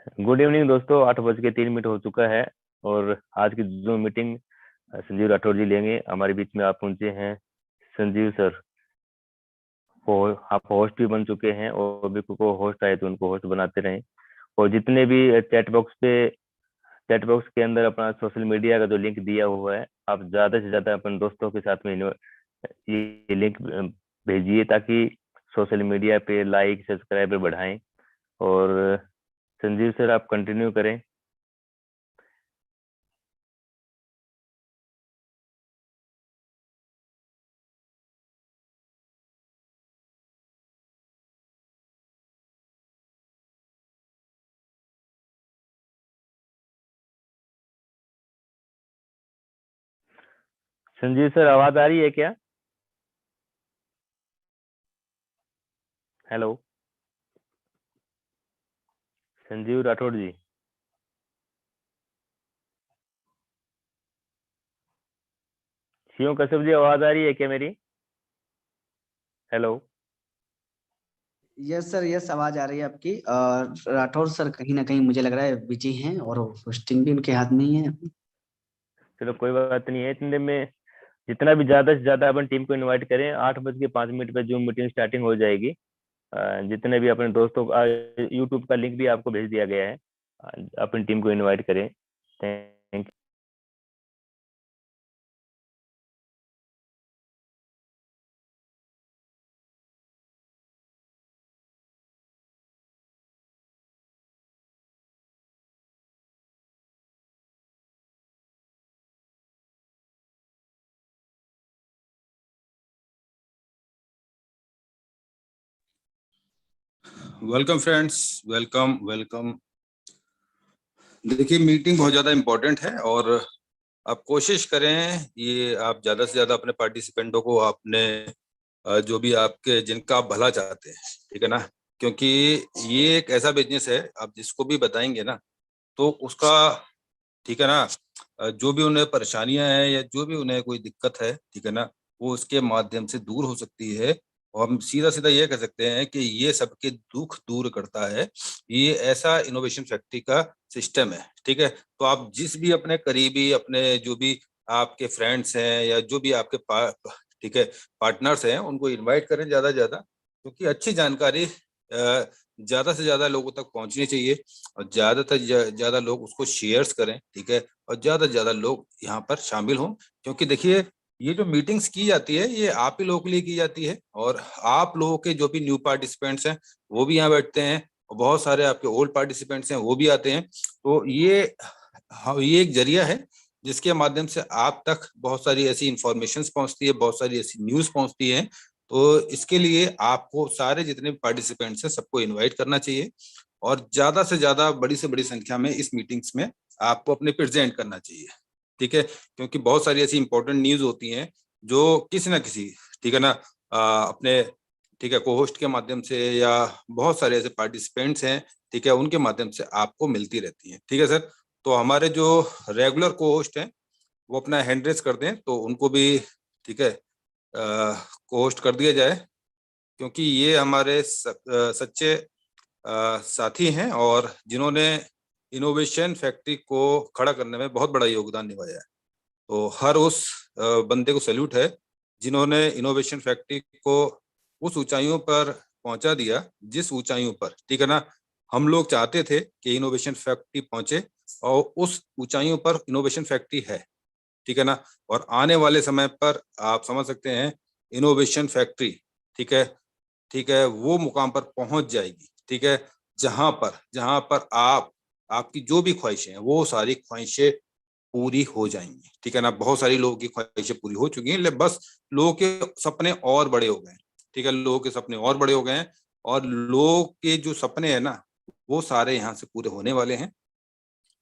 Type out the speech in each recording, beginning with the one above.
Good evening दोस्तों। 8:03 हो चुका है और आज की जो मीटिंग संजीव राठौर जी लेंगे। हमारे बीच में आप पहुंचे हैं संजीव सर। आप होस्ट भी बन चुके हैं और भी को होस्ट आए तो उनको होस्ट बनाते रहें। और जितने भी चैट बॉक्स के अंदर अपना सोशल मीडिया का जो लिंक दिया हुआ है, आप ज़्यादा से ज़्यादा अपने दोस्तों के साथ में ये लिंक भेजिए ताकि सोशल मीडिया पे लाइक सब्सक्राइबर बढ़ाएं। और संजीव सर आप कंटिन्यू करें। संजीव सर आवाज आ रही है क्या? हेलो संजीव राठौड़ जी। शिव कश्यप जी आवाज आ रही है क्या मेरी? हेलो यस सर, यस आवाज आ रही है आपकी। राठौर सर कहीं ना कहीं मुझे लग रहा है बिजी हैं और होस्टिंग भी उनके हाथ में ही है। चलो कोई बात नहीं है। इतने में जितना भी ज्यादा से ज्यादा अपन टीम को इनवाइट करें। 8:05 पे जूम मीटिंग स्टार्टिंग हो जाएगी। जितने भी अपने दोस्तों का यूट्यूब का लिंक भी आपको भेज दिया गया है। अपनी टीम को इनवाइट करें। Thank welcome friends, welcome welcome. देखिए, मीटिंग बहुत ज़्यादा इम्पोर्टेंट है और आप कोशिश करें ये आप ज़्यादा से ज़्यादा अपने पार्टिसिपेंटों को आपने जो भी आपके जिनका आप भला चाहते हैं, ठीक है ना, क्योंकि ये एक ऐसा बिजनेस है, आप जिसको भी बताएंगे ना तो उसका, ठीक है ना, जो भी उन्हें परेशानियां हैं या जो भी उन्हें कोई दिक्कत है, ठीक है ना, वो उसके माध्यम से दूर हो सकती है। और हम सीधा सीधा ये कह सकते हैं कि ये सबके दुख दूर करता है। ये ऐसा इनोवेशन फैक्ट्री का सिस्टम है, ठीक है। तो आप जिस भी अपने करीबी, अपने जो भी आपके फ्रेंड्स हैं या जो भी आपके ठीक है पार्टनर्स हैं, उनको इनवाइट करें ज्यादा से ज्यादा, क्योंकि अच्छी जानकारी ज्यादा से ज्यादा लोगों तक पहुंचनी चाहिए और ज्यादा से ज्यादा लोग उसको शेयर्स करें, ठीक है। और ज्यादा से ज्यादा लोग यहाँ पर शामिल हों, क्योंकि देखिए ये जो मीटिंग्स की जाती है ये आप ही लोगों के लिए की जाती है और आप लोगों के जो भी न्यू पार्टिसिपेंट्स हैं वो भी यहाँ बैठते हैं और बहुत सारे आपके ओल्ड पार्टिसिपेंट्स हैं वो भी आते हैं। तो ये एक जरिया है जिसके माध्यम से आप तक बहुत सारी ऐसी इंफॉर्मेशन पहुंचती है, बहुत सारी ऐसी न्यूज पहुंचती है। तो इसके लिए आपको सारे जितने पार्टिसिपेंट्स हैं सबको इनवाइट करना चाहिए और ज्यादा से ज्यादा बड़ी से बड़ी संख्या में इस मीटिंग्स में आपको अपने प्रेजेंट करना चाहिए, ठीक है। क्योंकि बहुत सारी ऐसी इंपॉर्टेंट न्यूज होती हैं जो किसी ना किसी, ठीक है ना, अपने, ठीक है, को होस्ट के माध्यम से या बहुत सारे ऐसे पार्टिसिपेंट्स हैं, ठीक है, उनके माध्यम से आपको मिलती रहती है, ठीक है सर। तो हमारे जो रेगुलर को होस्ट हैं वो अपना हैंड रेस कर दें तो उनको भी, ठीक है, को होस्ट कर दिया जाए, क्योंकि ये हमारे सच्चे साथी हैं और जिन्होंने इनोवेशन फैक्ट्री को खड़ा करने में बहुत बड़ा योगदान निभाया है। तो हर उस बंदे को सैल्यूट है जिन्होंने इनोवेशन फैक्ट्री को उस ऊंचाइयों पर पहुंचा दिया जिस ऊंचाइयों पर, ठीक है ना, हम लोग चाहते थे कि इनोवेशन फैक्ट्री पहुंचे और उस ऊंचाइयों पर इनोवेशन फैक्ट्री है, ठीक है ना। और आने वाले समय पर आप समझ सकते हैं इनोवेशन फैक्ट्री, ठीक है, ठीक है, वो मुकाम पर पहुंच जाएगी, ठीक है, जहां पर आपकी जो भी ख्वाहिशें हैं वो सारी ख्वाहिशें पूरी हो जाएंगी, ठीक है ना। बहुत सारी लोगों की ख्वाहिशें पूरी हो चुकी हैं, लेकिन बस लोगों के सपने और बड़े हो गए हैं, ठीक है, लोगों के सपने और बड़े हो गए हैं और लोगों के जो सपने हैं ना वो सारे यहाँ से पूरे होने वाले हैं,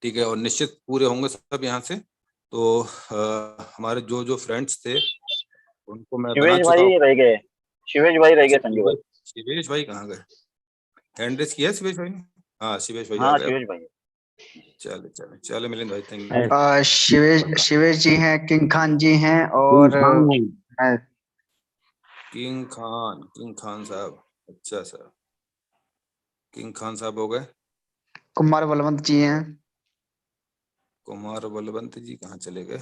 ठीक है, और निश्चित पूरे होंगे सब यहाँ से। तो हमारे जो जो फ्रेंड्स थे उनको मैं बना शिवेश चुका हूँ। भाई रह गए, शिवेश भाई रह गए, अच्छा, संजू भाई। शिवेश भाई कहाँ गए? हैंड रेस किया है शिवेश भाई ने? हाँ, शिवेश भाई आ हाँ गए। शिवेश भाई। चले चले चले मिलिंद भाई, थैंक यू। यू। शिवेश जी हैं, किंग खान जी हैं और मैं। किंग खान साहब, अच्छा सर, किंग खान साहब हो गए। कुमार बलवंत जी हैं। कुमार बलवंत जी कहाँ चले गए?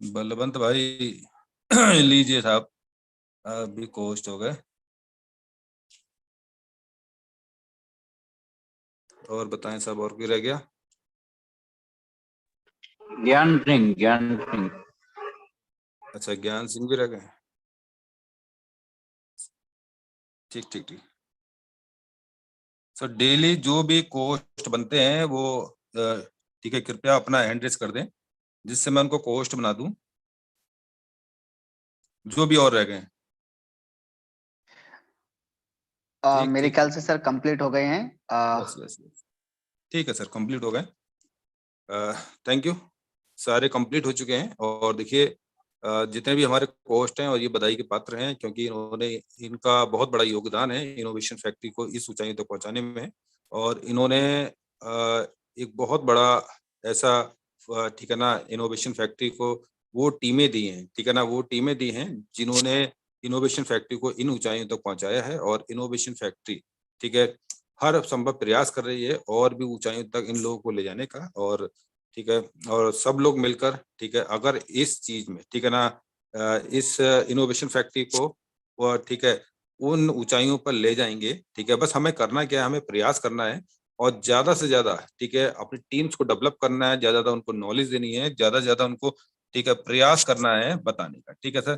बलवंत भाई लीजिए साहब, अभी कोस्ट हो गए। और बताएं साहब, और कोई रह गया? ज्ञान सिंह। अच्छा, ज्ञान सिंह भी रह गए। ठीक ठीक ठीक सर, डेली जो भी कोस्ट बनते हैं वो ठीक है, कृपया अपना हैंड रेस कर दें जिससे मैं उनको कोस्ट बना दूं, जो भी और रह गए। ठीक मेरे ठीक ख्याल ठीक, से सर कंप्लीट हो गए हैं। बस बस बस, ठीक है सर, कंप्लीट हो गए। थैंक यू, सारे कंप्लीट हो चुके हैं। और देखिए, जितने भी हमारे कोस्ट हैं और ये बधाई के पात्र हैं, क्योंकि इन्होंने, इनका बहुत बड़ा योगदान है इनोवेशन फैक्ट्री को इस ऊंचाई तक पहुंचाने में। और इन्होंने एक बहुत बड़ा ऐसा ठीक है ना, इनोवेशन फैक्ट्री को वो टीमें दी हैं, ठीक है ना, वो टीमें दी हैं जिन्होंने इनोवेशन फैक्ट्री को इन ऊंचाइयों तक पहुंचाया है। और इनोवेशन फैक्ट्री ठीक है, हर संभव प्रयास कर रही है और भी ऊंचाइयों तक इन लोगों को ले जाने का। और ठीक है, और सब लोग मिलकर ठीक है, अगर इस चीज में ठीक है ना, इस इनोवेशन फैक्ट्री को वो ठीक है उन ऊंचाइयों पर ले जाएंगे। ठीक है, बस हमें करना क्या है, हमें प्रयास करना है और ज्यादा से ज्यादा ठीक है अपनी टीम्स को डेवलप करना है, ज्यादा उनको नॉलेज देनी है, ज्यादा से ज्यादा उनको ठीक है प्रयास करना है बताने का। ठीक है सर,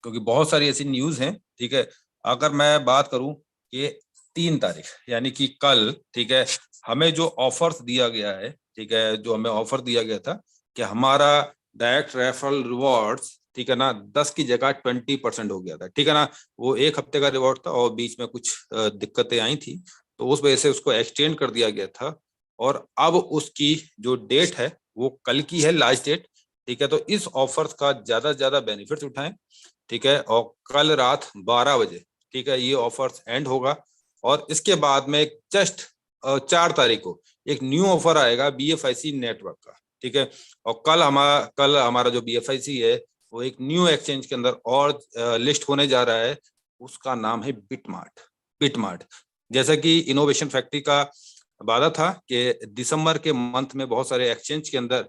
क्योंकि बहुत सारी ऐसी न्यूज हैं। ठीक है, अगर मैं बात करूं कि 3 तारीख यानी कि कल ठीक है, हमें जो ऑफर्स दिया गया है, ठीक है, जो हमें ऑफर दिया गया था कि हमारा डायरेक्ट रेफरल रिवॉर्ड्स ठीक है ना 10 की जगह 20% हो गया था। ठीक है ना, वो 1 हफ्ते का रिवॉर्ड था और बीच में कुछ दिक्कतें आई थी, तो उस वजह से उसको एक्सटेंड कर दिया गया था। और अब उसकी जो डेट है वो कल की है, लास्ट डेट। ठीक है, तो इस ऑफर्स का ज्यादा से ज्यादा बेनिफिट्स उठाएं। ठीक है, और कल रात 12 बजे ठीक है ये ऑफर्स एंड होगा। और इसके बाद में जस्ट 4 तारीख को एक न्यू ऑफर आएगा BFIC नेटवर्क का। ठीक है, और कल हमारा जो BFIC है वो एक न्यू एक्सचेंज के अंदर और लिस्ट होने जा रहा है, उसका नाम है बिटमार्ट। बिटमार्ट, जैसा कि इनोवेशन फैक्ट्री का वादा था कि दिसंबर के मंथ में बहुत सारे एक्सचेंज के अंदर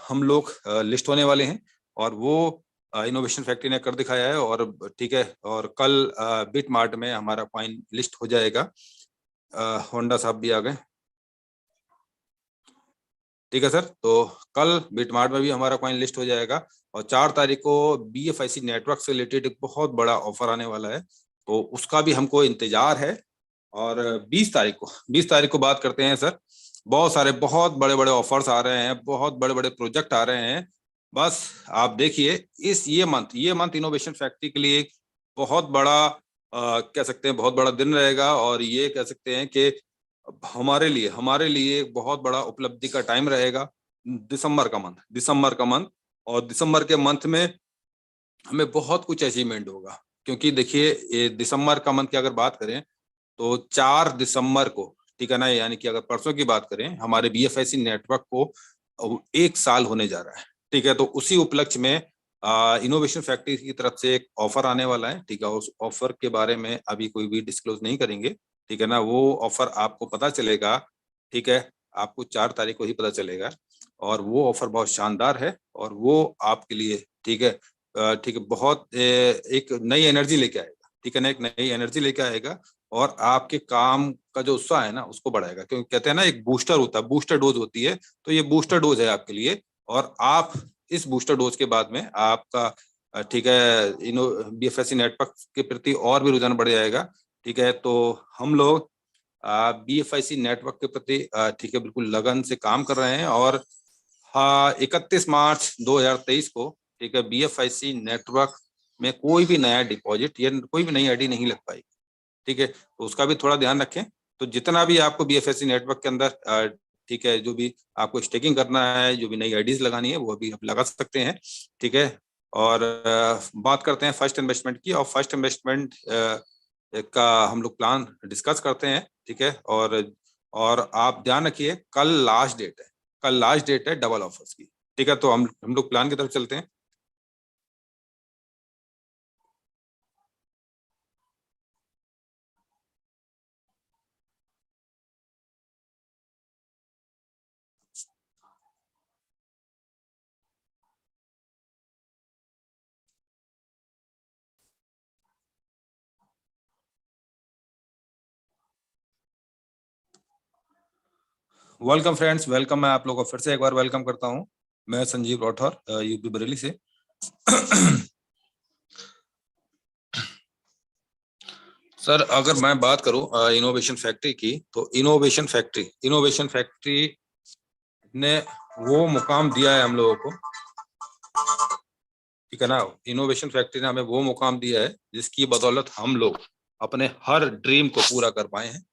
हम लोग लिस्ट होने वाले हैं, और वो इनोवेशन फैक्ट्री ने कर दिखाया है। और ठीक है, और कल बिट मार्ट में हमारा कॉइन लिस्ट हो जाएगा। होंडा साहब भी आ गए। ठीक है सर, तो कल बिट मार्ट में भी हमारा कॉइन लिस्ट हो जाएगा। और 4 तारीख को BFIC नेटवर्क से रिलेटेड एक बहुत बड़ा ऑफर आने वाला है, तो उसका भी हमको इंतजार है। और 20 तारीख को बात करते हैं सर। बहुत सारे बहुत बड़े बड़े ऑफर्स आ रहे हैं, बहुत बड़े बड़े प्रोजेक्ट आ रहे हैं। बस आप देखिए, इस ये मंथ इनोवेशन फैक्ट्री के लिए एक बहुत बड़ा कह सकते हैं बहुत बड़ा दिन रहेगा। और ये कह सकते हैं कि हमारे लिए एक बहुत बड़ा उपलब्धि का टाइम रहेगा। दिसंबर का मंथ और दिसंबर के मंथ में हमें बहुत कुछ अचीवमेंट होगा। क्योंकि देखिए, ये दिसंबर का मंथ की अगर बात करें तो 4 दिसंबर को ठीक है ना, यानी कि अगर परसों की बात करें, हमारे BFIC नेटवर्क को 1 साल होने जा रहा है। ठीक है, तो उसी उपलक्ष्य में इनोवेशन फैक्ट्री की तरफ से एक ऑफर आने वाला है। ठीक है, उस ऑफर के बारे में अभी कोई भी डिस्क्लोज नहीं करेंगे। ठीक है ना, वो ऑफर आपको पता चलेगा। ठीक है, आपको 4 तारीख को ही पता चलेगा। और वो ऑफर बहुत शानदार है और वो आपके लिए ठीक है, ठीक है, बहुत एक नई एनर्जी लेके आएगा। ठीक है ना, एक नई एनर्जी लेके आएगा और आपके काम का जो उत्साह है ना उसको बढ़ाएगा। क्योंकि कहते हैं ना, एक बूस्टर होता है, बूस्टर डोज होती है, तो ये बूस्टर डोज है आपके लिए। और आप इस बूस्टर डोज के बाद में आपका ठीक है इनो BFIC नेटवर्क के प्रति और भी रुझान बढ़ जाएगा। ठीक है, तो हम लोग BFIC नेटवर्क के प्रति ठीक है बिल्कुल लगन से काम कर रहे हैं। और हाँ, 31 मार्च 2023 को ठीक है BFIC नेटवर्क में कोई भी नया डिपॉजिट या कोई भी नई आईडी नहीं लग पाएगी। ठीक है, तो उसका भी थोड़ा ध्यान रखें। तो जितना भी आपको BFIC नेटवर्क के अंदर ठीक है, जो भी आपको स्टेकिंग करना है, जो भी नई आईडीज लगानी है, वो अभी आप लगा सकते हैं। ठीक है, और बात करते हैं फर्स्ट इन्वेस्टमेंट की। और फर्स्ट इन्वेस्टमेंट का हम लोग प्लान डिस्कस करते हैं। ठीक है, और आप ध्यान रखिए, कल लास्ट डेट है डबल ऑफर्स की। ठीक है, तो हम लोग प्लान की तरफ चलते हैं। Welcome friends, welcome. मैं आप लोगों को फिर से एक बार वेलकम करता हूं। मैं संजीव राठौर, यूपी बरेली से। सर, अगर मैं बात करूं इनोवेशन फैक्ट्री की, तो इनोवेशन फैक्ट्री ने वो मुकाम दिया है हम लोगों को, ठीक है ना। इनोवेशन फैक्ट्री ने हमें वो मुकाम दिया है जिसकी बदौलत हम लोग अपने हर ड्रीम को पूरा कर पाए हैं,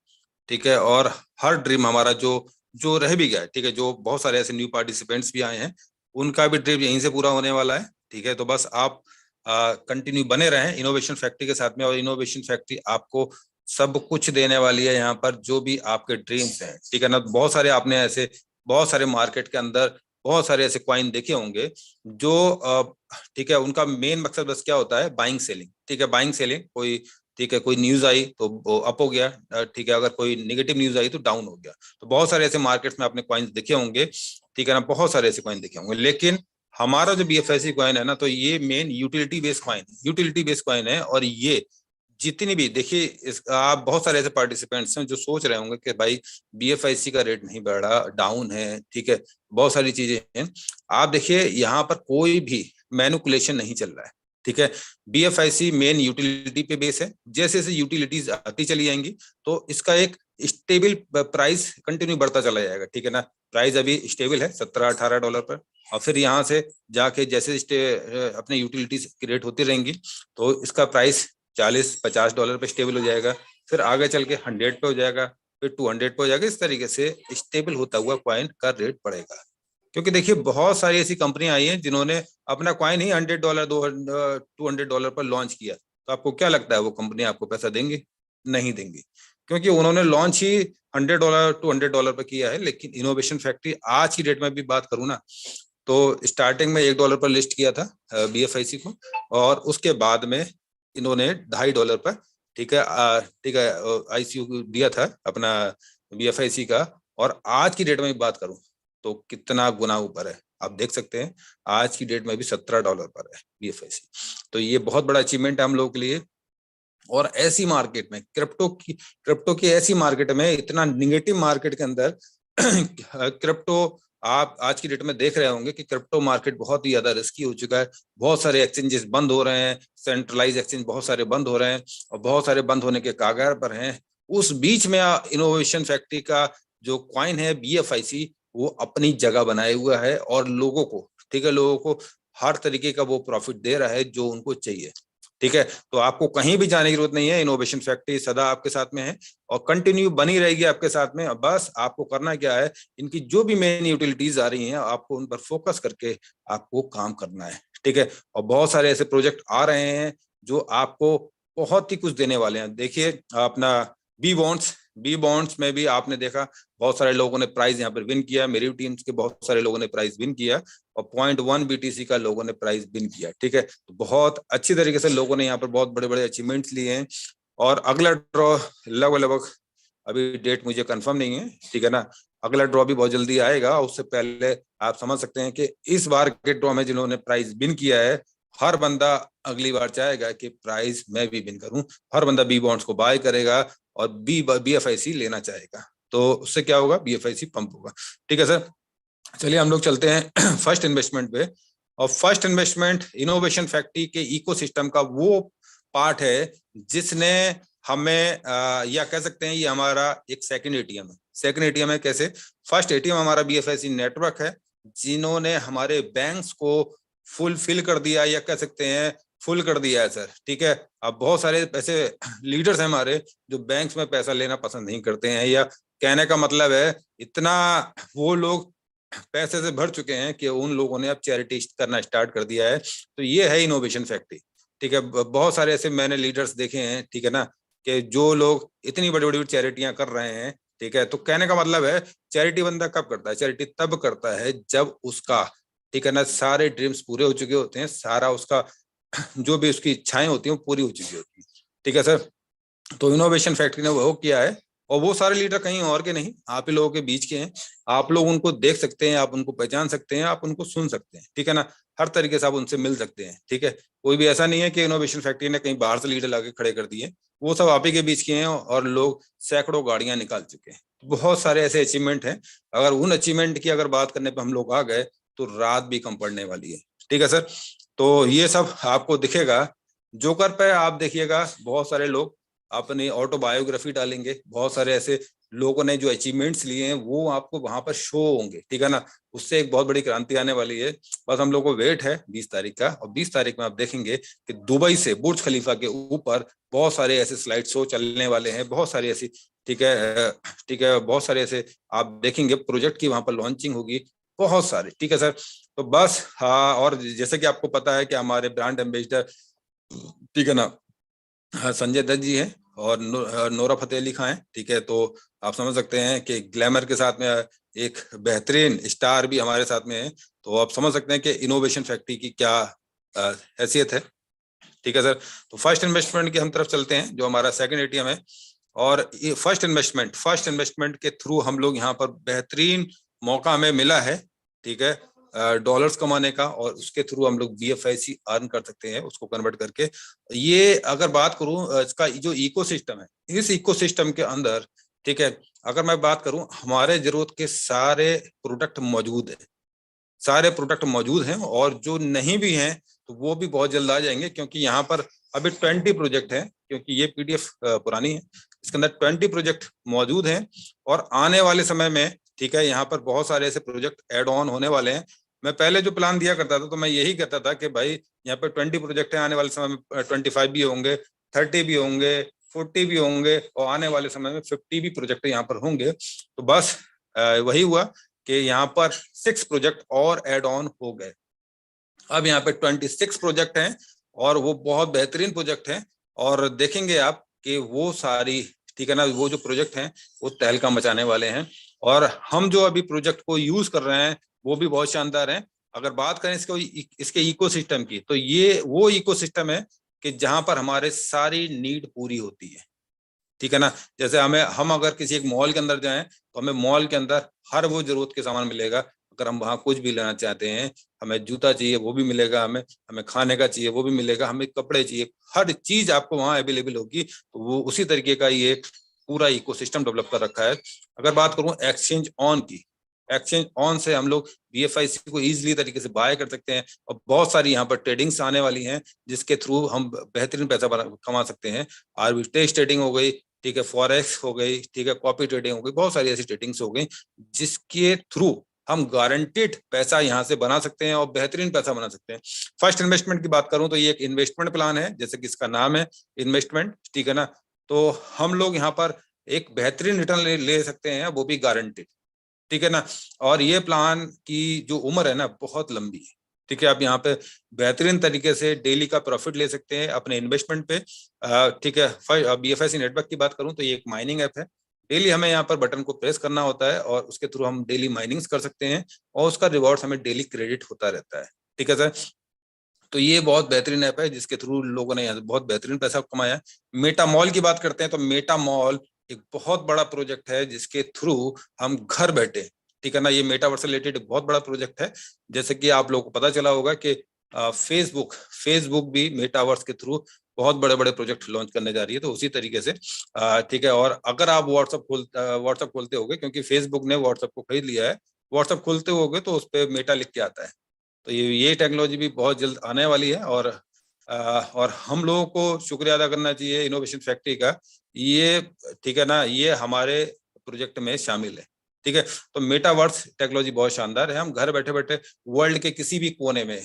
ठीक है। और हर ड्रीम हमारा जो जो रह भी गया है, ठीक है, जो बहुत सारे ऐसे न्यू पार्टिसिपेंट्स भी आए हैं, उनका भी ड्रीम यहीं से पूरा होने वाला है, ठीक है। तो बस आप कंटिन्यू बने रहें इनोवेशन फैक्ट्री के साथ में, और इनोवेशन फैक्ट्री आपको सब कुछ देने वाली है यहाँ पर, जो भी आपके ड्रीम्स हैं, ठीक है ना। बहुत सारे आपने ऐसे, बहुत सारे मार्केट के अंदर बहुत सारे ऐसे कॉइन देखे होंगे जो ठीक है, उनका मेन मकसद बस क्या होता है, बाइंग सेलिंग, ठीक है, बाइंग सेलिंग। कोई, ठीक है, कोई न्यूज आई तो वो अप हो गया, ठीक है, अगर कोई नेगेटिव न्यूज आई तो डाउन हो गया। तो बहुत सारे ऐसे मार्केट्स में आपने कॉइन्स देखे होंगे, ठीक है ना, बहुत सारे ऐसे कॉइन देखे होंगे। लेकिन हमारा जो BFIC कॉइन है ना, तो ये मेन यूटिलिटी बेस्ड कॉइन है। और ये जितनी भी, देखिए, इस आप बहुत सारे ऐसे पार्टिसिपेंट्स हैं जो सोच रहे होंगे कि भाई BFIC का रेट नहीं बढ़ रहा, डाउन है, ठीक है, बहुत सारी चीजें हैं। आप देखिए, यहाँ पर कोई भी मैनिपुलेशन नहीं चल रहा है, ठीक है। BFIC मेन यूटिलिटी पे बेस है। जैसे जैसे यूटिलिटीज आती चली जाएंगी तो इसका एक स्टेबल प्राइस कंटिन्यू बढ़ता चला जाएगा, ठीक है ना। प्राइस अभी स्टेबल है $17-18 पर, और फिर यहाँ से जाके जैसे अपने यूटिलिटीज की रेट होती रहेंगी तो इसका प्राइस $40-50 पे स्टेबल हो जाएगा। फिर आगे चल के 100 पे हो जाएगा, फिर 200 पे हो जाएगा। इस तरीके से स्टेबल होता हुआ कॉइन का रेट बढ़ेगा। क्योंकि देखिए, बहुत सारी ऐसी कंपनियां आई हैं जिन्होंने अपना कॉइन ही $100, $200 पर लॉन्च किया। तो आपको क्या लगता है वो कंपनी आपको पैसा देंगी? नहीं देंगी, क्योंकि उन्होंने लॉन्च ही $100, $200 पर किया है। लेकिन इनोवेशन फैक्ट्री आज की डेट में भी बात करूँ ना, तो स्टार्टिंग में $1 पर लिस्ट किया था BFIC को, और उसके बाद में इन्होंने $2.5 पर, ठीक है, ठीक है, ICO दिया था अपना BFIC का। और आज की डेट में भी बात करूं तो कितना गुना ऊपर है, आप देख सकते हैं। आज की डेट में भी $17 पर है BFIC। तो ये बहुत बड़ा अचीवमेंट है हम लोगों के लिए। और ऐसी मार्केट में, क्रिप्टो की ऐसी मार्केट में, इतना निगेटिव मार्केट के अंदर क्रिप्टो, आप आज की डेट में देख रहे होंगे कि क्रिप्टो मार्केट बहुत ही ज्यादा रिस्की हो चुका है। बहुत सारे एक्सचेंजेस बंद हो रहे हैं, सेंट्रलाइज एक्सचेंज बहुत सारे बंद हो रहे हैं, और बहुत सारे बंद होने के कागार पर हैं। उस बीच में इनोवेशन फैक्ट्री का जो कॉइन है BFIC, वो अपनी जगह बनाए हुआ है, और लोगों को, ठीक है, लोगों को हर तरीके का वो प्रॉफिट दे रहा है जो उनको चाहिए, ठीक है। तो आपको कहीं भी जाने की जरूरत नहीं है, इनोवेशन फैक्ट्री सदा आपके साथ में है और कंटिन्यू बनी रहेगी आपके साथ में। बस आपको करना क्या है, इनकी जो भी मेन यूटिलिटीज आ रही हैं, आपको उन पर फोकस करके आपको काम करना है, ठीक है। और बहुत सारे ऐसे प्रोजेक्ट आ रहे हैं जो आपको बहुत ही कुछ देने वाले हैं। देखिए, अपना बी बॉन्ड्स में भी आपने देखा, बहुत सारे लोगों ने प्राइज यहाँ पर विन किया। मेरी टीम्स के बहुत सारे लोगों ने प्राइज विन किया, और 0.1 BTC का लोगों ने प्राइज विन किया, ठीक है। तो बहुत अच्छी तरीके से लोगों ने यहाँ पर बहुत बड़े बड़े अचीवमेंट्स लिए हैं। और अगला ड्रॉ लगभग, अभी डेट मुझे कंफर्म नहीं है, ठीक है ना, अगला ड्रॉ भी बहुत जल्दी आएगा। उससे पहले आप समझ सकते हैं कि इस बार के ड्रॉ में जिन्होंने प्राइज विन किया है, हर बंदा अगली बार चाहेगा कि प्राइज मैं भी विन करूं। हर बंदा बी बॉन्ड्स को बाय करेगा और BFIC लेना चाहेगा। तो उससे क्या होगा, BFIC पंप होगा, ठीक है सर। चलिए हम लोग चलते हैं फर्स्ट इन्वेस्टमेंट पे। और फर्स्ट इन्वेस्टमेंट इनोवेशन फैक्ट्री के इकोसिस्टम का वो पार्ट है जिसने हमें या कह सकते हैं ये हमारा एक सेकंड ATM है। सेकंड ATM है कैसे? फर्स्ट ATM हमारा BFIC नेटवर्क है, जिन्होंने हमारे बैंक्स को फुलफिल कर दिया, या कह सकते हैं फुल कर दिया है सर, ठीक है। अब बहुत सारे ऐसे लीडर्स हैं हमारे जो बैंक्स में पैसा लेना पसंद नहीं करते हैं, या कहने का मतलब है इतना वो लोग पैसे से भर चुके हैं कि उन लोगों ने अब चैरिटी करना स्टार्ट कर दिया है। तो ये है इनोवेशन फैक्ट्री, ठीक है। बहुत सारे ऐसे मैंने लीडर्स देखे हैं, ठीक है ना, कि जो लोग इतनी बड़ी बड़ी चैरिटियां कर रहे हैं, ठीक है। तो कहने का मतलब है, चैरिटी बंदा कब करता है? चैरिटी तब करता है जब उसका, ठीक है ना, सारे ड्रीम्स पूरे हो चुके होते हैं, सारा उसका जो भी उसकी इच्छाएं होती हैं वो पूरी हो चुकी होती है, ठीक है सर। तो इनोवेशन फैक्ट्री ने वो किया है, और वो सारे लीडर कहीं और के नहीं, आप ही लोगों के बीच के हैं। आप लोग उनको देख सकते हैं, आप उनको पहचान सकते हैं, आप उनको सुन सकते हैं, ठीक है ना। हर तरीके से आप उनसे मिल सकते हैं, ठीक है। कोई भी ऐसा नहीं है कि इनोवेशन फैक्ट्री ने कहीं बाहर से लीडर लाके खड़े कर दिए। वो सब आप ही के बीच के हैं, और लोग सैकड़ों गाड़ियां निकाल चुके हैं, बहुत सारे ऐसे अचीवमेंट हैं, अगर उन अचीवमेंट की अगर बात करने पे हम लोग आ गए तो रात भी कम पड़ने वाली है। ठीक है सर, तो ये सब आपको दिखेगा। जोकर पे आप देखिएगा बहुत सारे लोग अपनी ऑटोबायोग्राफी डालेंगे, बहुत सारे ऐसे लोगों ने जो अचीवमेंट्स लिए हैं वो आपको वहां पर शो होंगे। ठीक है ना, उससे एक बहुत बड़ी क्रांति आने वाली है। बस हम लोग को वेट है 20 तारीख का, और 20 तारीख में आप देखेंगे कि दुबई से बुर्ज खलीफा के ऊपर बहुत सारे ऐसे स्लाइड शो चलने वाले हैं, बहुत सारी ऐसी, ठीक है, ठीक है, बहुत सारे ऐसे आप देखेंगे प्रोजेक्ट की वहां पर लॉन्चिंग होगी, बहुत सारे। ठीक है सर, तो बस हाँ, और जैसे कि आपको पता है कि हमारे ब्रांड एम्बेसडर, ठीक है ना, हाँ, संजय दत्त जी हैं और नोरा फतेह अली खां हैं। ठीक है, तो आप समझ सकते हैं कि ग्लैमर के साथ में एक बेहतरीन स्टार भी हमारे साथ में है, तो आप समझ सकते हैं कि इनोवेशन फैक्ट्री की क्या हैसियत है। ठीक है सर, तो फर्स्ट इन्वेस्टमेंट की हम तरफ चलते हैं, जो हमारा सेकंड एटीएम है। और ये फर्स्ट इन्वेस्टमेंट के थ्रू हम लोग यहाँ पर बेहतरीन मौका हमें मिला है। ठीक है, डॉलर्स कमाने का, और उसके थ्रू हम लोग BFIC अर्न कर सकते हैं उसको कन्वर्ट करके। ये अगर बात करूं इसका जो इकोसिस्टम है, इस इकोसिस्टम के अंदर, ठीक है, अगर मैं बात करूं, हमारे जरूरत के सारे प्रोडक्ट मौजूद है, सारे प्रोडक्ट मौजूद हैं, और जो नहीं भी हैं तो वो भी बहुत जल्द आ जाएंगे, क्योंकि यहाँ पर अभी 20 प्रोजेक्ट हैं, क्योंकि ये PDF पुरानी है, इसके अंदर 20 प्रोजेक्ट मौजूद हैं, और आने वाले समय में, ठीक है, यहाँ पर बहुत सारे ऐसे प्रोजेक्ट एड ऑन होने वाले हैं। मैं पहले जो प्लान दिया करता था तो मैं यही कहता था कि भाई यहाँ पर 20 प्रोजेक्ट हैं, आने वाले समय में 25 भी होंगे, 30 भी होंगे, 40 भी होंगे, और आने वाले समय में 50 भी प्रोजेक्ट यहाँ पर होंगे। तो बस वही हुआ कि यहाँ पर 6 प्रोजेक्ट और एड ऑन हो गए। अब यहाँ पे 26 प्रोजेक्ट हैं, और वो बहुत बेहतरीन प्रोजेक्ट हैं, और देखेंगे आप कि वो सारी, ठीक है ना, वो जो प्रोजेक्ट हैं वो तहलका मचाने वाले हैं, और हम जो अभी प्रोजेक्ट को यूज कर रहे हैं वो भी बहुत शानदार हैं। अगर बात करें इसके इकोसिस्टम की, तो ये वो इकोसिस्टम है कि जहां पर हमारे सारी नीड पूरी होती है। ठीक है ना, जैसे हम अगर किसी एक मॉल के अंदर जाएं तो हमें मॉल के अंदर हर वो जरूरत के सामान मिलेगा। अगर हम वहां कुछ भी लेना चाहते हैं, हमें जूता चाहिए वो भी मिलेगा, हमें खाने का चाहिए वो भी मिलेगा, हमें कपड़े चाहिए, हर चीज आपको वहां अवेलेबल होगी। तो वो उसी तरीके का ये पूरा इकोसिस्टम डेवलप कर रखा है। अगर बात करूं एक्सचेंज ऑन की, एक्सचेंज ऑन से हम लोग BFIC को इजीली तरीके से बाय कर सकते हैं, और बहुत सारी यहाँ पर ट्रेडिंग्स आने वाली हैं जिसके थ्रू हम बेहतरीन पैसा कमा सकते हैं। आर्बिट्रेज ट्रेडिंग हो गई, ठीक है, फॉरेक्स हो गई, ठीक है, कॉपी ट्रेडिंग हो गई, बहुत सारी ऐसी ट्रेडिंग्स हो गई जिसके थ्रू हम गारंटेड पैसा यहाँ से बना सकते हैं, और बेहतरीन पैसा बना सकते हैं। फर्स्ट इन्वेस्टमेंट की बात करूं तो ये एक इन्वेस्टमेंट प्लान है, जैसे कि इसका नाम है इन्वेस्टमेंट। ठीक है ना, तो हम लोग यहाँ पर एक बेहतरीन रिटर्न ले सकते हैं, वो भी गारंटेड। ठीक है ना, और ये प्लान की जो उम्र है ना बहुत लंबी है। ठीक है, आप यहाँ पे बेहतरीन तरीके से डेली का प्रॉफिट ले सकते हैं अपने इन्वेस्टमेंट पे। ठीक है, BFIC नेटवर्क की बात करूं तो ये एक माइनिंग ऐप है। डेली हमें यहाँ पर बटन को प्रेस करना होता है, और उसके थ्रू हम डेली माइनिंग्स कर सकते हैं, और उसका रिवॉर्ड हमें डेली क्रेडिट होता रहता है। ठीक है सर, तो ये बहुत बेहतरीन ऐप है जिसके थ्रू लोगों ने यहाँ बहुत बेहतरीन पैसा कमाया। मेटा मॉल की बात करते हैं तो मेटा मॉल एक बहुत बड़ा प्रोजेक्ट है जिसके थ्रू हम घर बैठे, ठीक है ना, ये मेटावर्स से रिलेटेड एक बहुत बड़ा प्रोजेक्ट है। जैसे कि आप लोगों को पता चला होगा कि फेसबुक भी मेटावर्स के थ्रू बहुत बड़े बड़े प्रोजेक्ट लॉन्च करने जा रही है। तो उसी तरीके से ठीक है, और अगर आप व्हाट्सएप खोलते होगे, क्योंकि फेसबुक ने व्हाट्सएप को खरीद लिया है, व्हाट्सएप खोलते होगे तो उस पर मेटा लिख के आता है। तो ये टेक्नोलॉजी भी बहुत जल्द आने वाली है, और हम लोगों को शुक्रिया अदा करना चाहिए इनोवेशन फैक्ट्री का। ये, ठीक है ना, ये हमारे प्रोजेक्ट में शामिल है। ठीक है, तो मेटावर्स टेक्नोलॉजी बहुत शानदार है। हम घर बैठे बैठे वर्ल्ड के किसी भी कोने में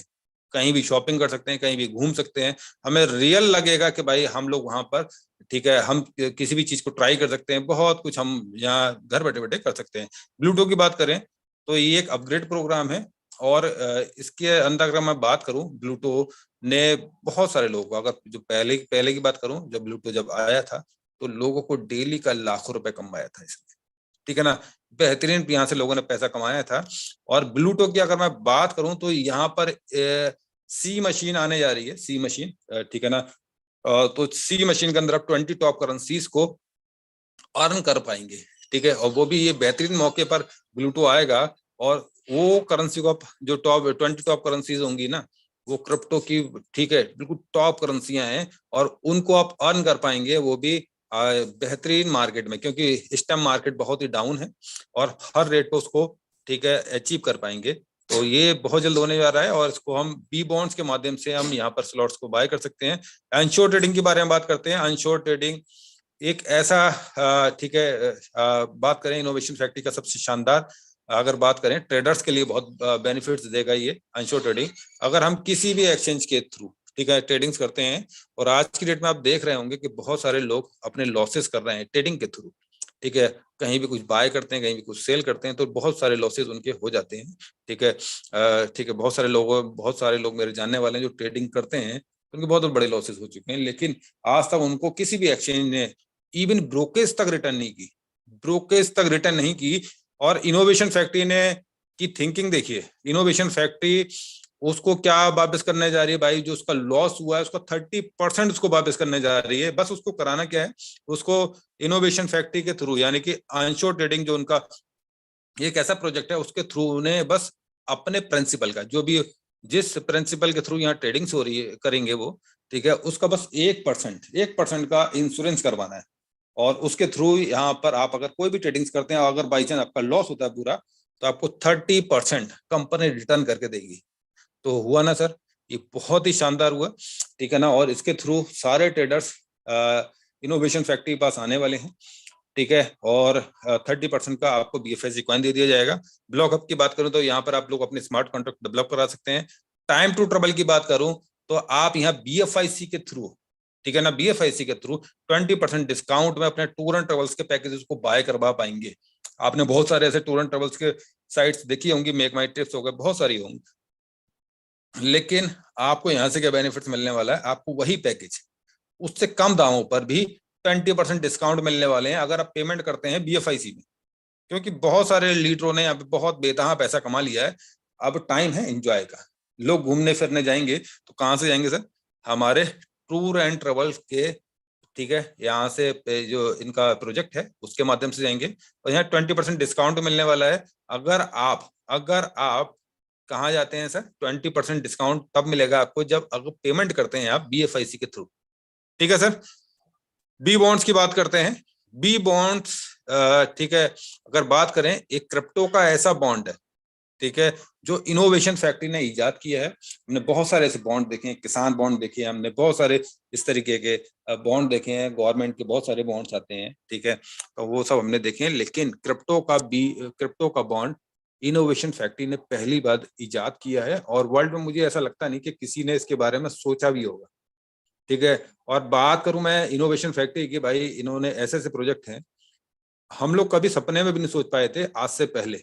कहीं भी शॉपिंग कर सकते हैं, कहीं भी घूम सकते हैं। हमें रियल लगेगा कि भाई हम लोग वहां पर, ठीक है, हम किसी भी चीज को ट्राई कर सकते हैं, बहुत कुछ हम यहाँ घर बैठे बैठे कर सकते हैं। ब्लूटूथ की बात करें तो ये एक अपग्रेड प्रोग्राम है, और इसके अंदर अगर मैं बात करूं, ब्लूटूथ ने बहुत सारे लोगों को, अगर जो पहले की बात करूं, जब ब्लूटूथ जब आया था तो लोगों को डेली का लाखों रुपए कमाया था इसने। ठीक है ना, बेहतरीन यहाँ से लोगों ने पैसा कमाया था। और ब्लूटूथ की अगर मैं बात करूं तो यहाँ पर सी मशीन आने जा रही है, सी मशीन, ठीक है ना, तो सी मशीन के अंदर आप 20 टॉप करेंसीज को अर्न कर पाएंगे। ठीक है, और वो भी ये बेहतरीन मौके पर ब्लूटूथ आएगा, और वो करेंसी को जो 20 टॉप करेंसीज होंगी ना, वो क्रिप्टो की, ठीक है, बिल्कुल टॉप करेंसियां हैं, और उनको आप अर्न कर पाएंगे, वो भी बेहतरीन मार्केट में, क्योंकि इस टाइम मार्केट बहुत ही डाउन है और हर रेट पे उसको ठीक है अचीव कर पाएंगे। तो ये बहुत जल्द होने जा रहा है और इसको हम बी बॉन्ड्स के माध्यम से हम यहाँ पर स्लॉट्स को बाय कर सकते हैं। अनश्योर ट्रेडिंग के बारे में बात करते हैं। अनश्योर ट्रेडिंग एक ऐसा ठीक है बात करें इनोवेशन फैक्ट्री का सबसे शानदार, अगर बात करें ट्रेडर्स के लिए बहुत बेनिफिट्स देगा ये अनश्योर ट्रेडिंग। अगर हम किसी भी एक्सचेंज के थ्रू ठीक है ट्रेडिंग्स करते हैं, और आज की डेट में आप देख रहे होंगे कि बहुत सारे लोग अपने लॉसेस कर रहे हैं ट्रेडिंग के थ्रू, ठीक है, कहीं भी कुछ बाय करते हैं, कहीं भी कुछ सेल करते हैं, तो बहुत सारे लॉसेस उनके हो जाते हैं। ठीक है ठीक है, बहुत सारे लोग मेरे जानने वाले हैं जो ट्रेडिंग करते हैं, उनके बहुत बड़े लॉसेस हो चुके हैं, लेकिन आज तक उनको किसी भी एक्सचेंज ने इवन ब्रोकेज तक रिटर्न नहीं की। और इनोवेशन फैक्ट्री ने की थिंकिंग देखिए, इनोवेशन फैक्ट्री उसको क्या वापस करने जा रही है भाई, जो उसका लॉस हुआ है उसका 30% उसको वापस करने जा रही है। बस उसको कराना क्या है, उसको इनोवेशन फैक्ट्री के थ्रू, यानी कि अनश्योर ट्रेडिंग जो उनका एक ऐसा प्रोजेक्ट है, उसके थ्रू उन्हें बस अपने प्रिंसिपल का, जो भी जिस प्रिंसिपल के थ्रू यहाँ ट्रेडिंग हो रही है करेंगे वो, ठीक है, उसका बस 1% का इंश्योरेंस करवाना है। और उसके थ्रू यहाँ पर आप अगर कोई भी ट्रेडिंग्स करते हैं, अगर बाई चांस आपका लॉस होता है पूरा, तो आपको 30% कंपनी रिटर्न करके देगी। तो हुआ ना सर, ये बहुत ही शानदार हुआ, ठीक है ना। और इसके थ्रू सारे ट्रेडर्स इनोवेशन फैक्ट्री के पास आने वाले हैं, ठीक है। और 30% का आपको BFIC कॉइन दे दिया जाएगा। ब्लॉक हब की बात करूं तो यहाँ पर आप लोग अपने स्मार्ट कॉन्ट्रैक्ट डेवलप करा सकते हैं। टाइम टू ट्रबल की बात करूं तो आप यहाँ BFIC के थ्रू, ठीक है ना, BFIC के थ्रू 20% डिस्काउंट में अपने टूर एंड ट्रेवल्स के पैकेजेस को बाय करवा पाएंगे। आपने बहुत सारे ऐसे टूर एंड ट्रेवल्स के साइट्स देखी होंगी, मेक माई ट्रिप्स हो गए, बहुत सारी होंगी, लेकिन आपको यहाँ से क्या बेनिफिट्स मिलने वाला है, आपको वही पैकेज उससे कम दामों पर भी 20% डिस्काउंट मिलने वाले हैं अगर आप पेमेंट करते हैं BFIC में। क्योंकि बहुत सारे लीडरों ने अब बहुत बेतहा पैसा कमा लिया है, अब टाइम है एंजॉय का। लोग घूमने फिरने जाएंगे तो कहाँ से जाएंगे सर, हमारे टूर एंड ट्रेवल के, ठीक है, यहाँ से जो इनका प्रोजेक्ट है उसके माध्यम से जाएंगे। और यहाँ 20% डिस्काउंट मिलने वाला है। अगर आप कहाँ जाते हैं सर, 20% डिस्काउंट तब मिलेगा आपको जब अगर पेमेंट करते हैं आप BFIC के थ्रू, ठीक है सर। बी बॉन्ड्स की बात करते हैं। बी बॉन्ड्स, ठीक है, अगर बात करें, एक क्रिप्टो का ऐसा बॉन्ड है, ठीक है, जो इनोवेशन फैक्ट्री ने इजाद किया है। हमने बहुत सारे ऐसे बॉन्ड देखे हैं, किसान बॉन्ड देखे हैं, हमने बहुत सारे इस तरीके के बॉन्ड देखे हैं, गवर्नमेंट के बहुत सारे बॉन्ड्स आते हैं, ठीक है, तो वो सब हमने देखे हैं। लेकिन क्रिप्टो का बॉन्ड इनोवेशन फैक्ट्री ने पहली बार इजाद किया है, और वर्ल्ड में मुझे ऐसा लगता नहीं कि किसी ने इसके बारे में सोचा भी होगा, ठीक है। और बात करूं मैं इनोवेशन फैक्ट्री की, भाई इन्होंने ऐसे ऐसे प्रोजेक्ट हैं हम लोग कभी सपने में भी नहीं सोच पाए थे आज से पहले,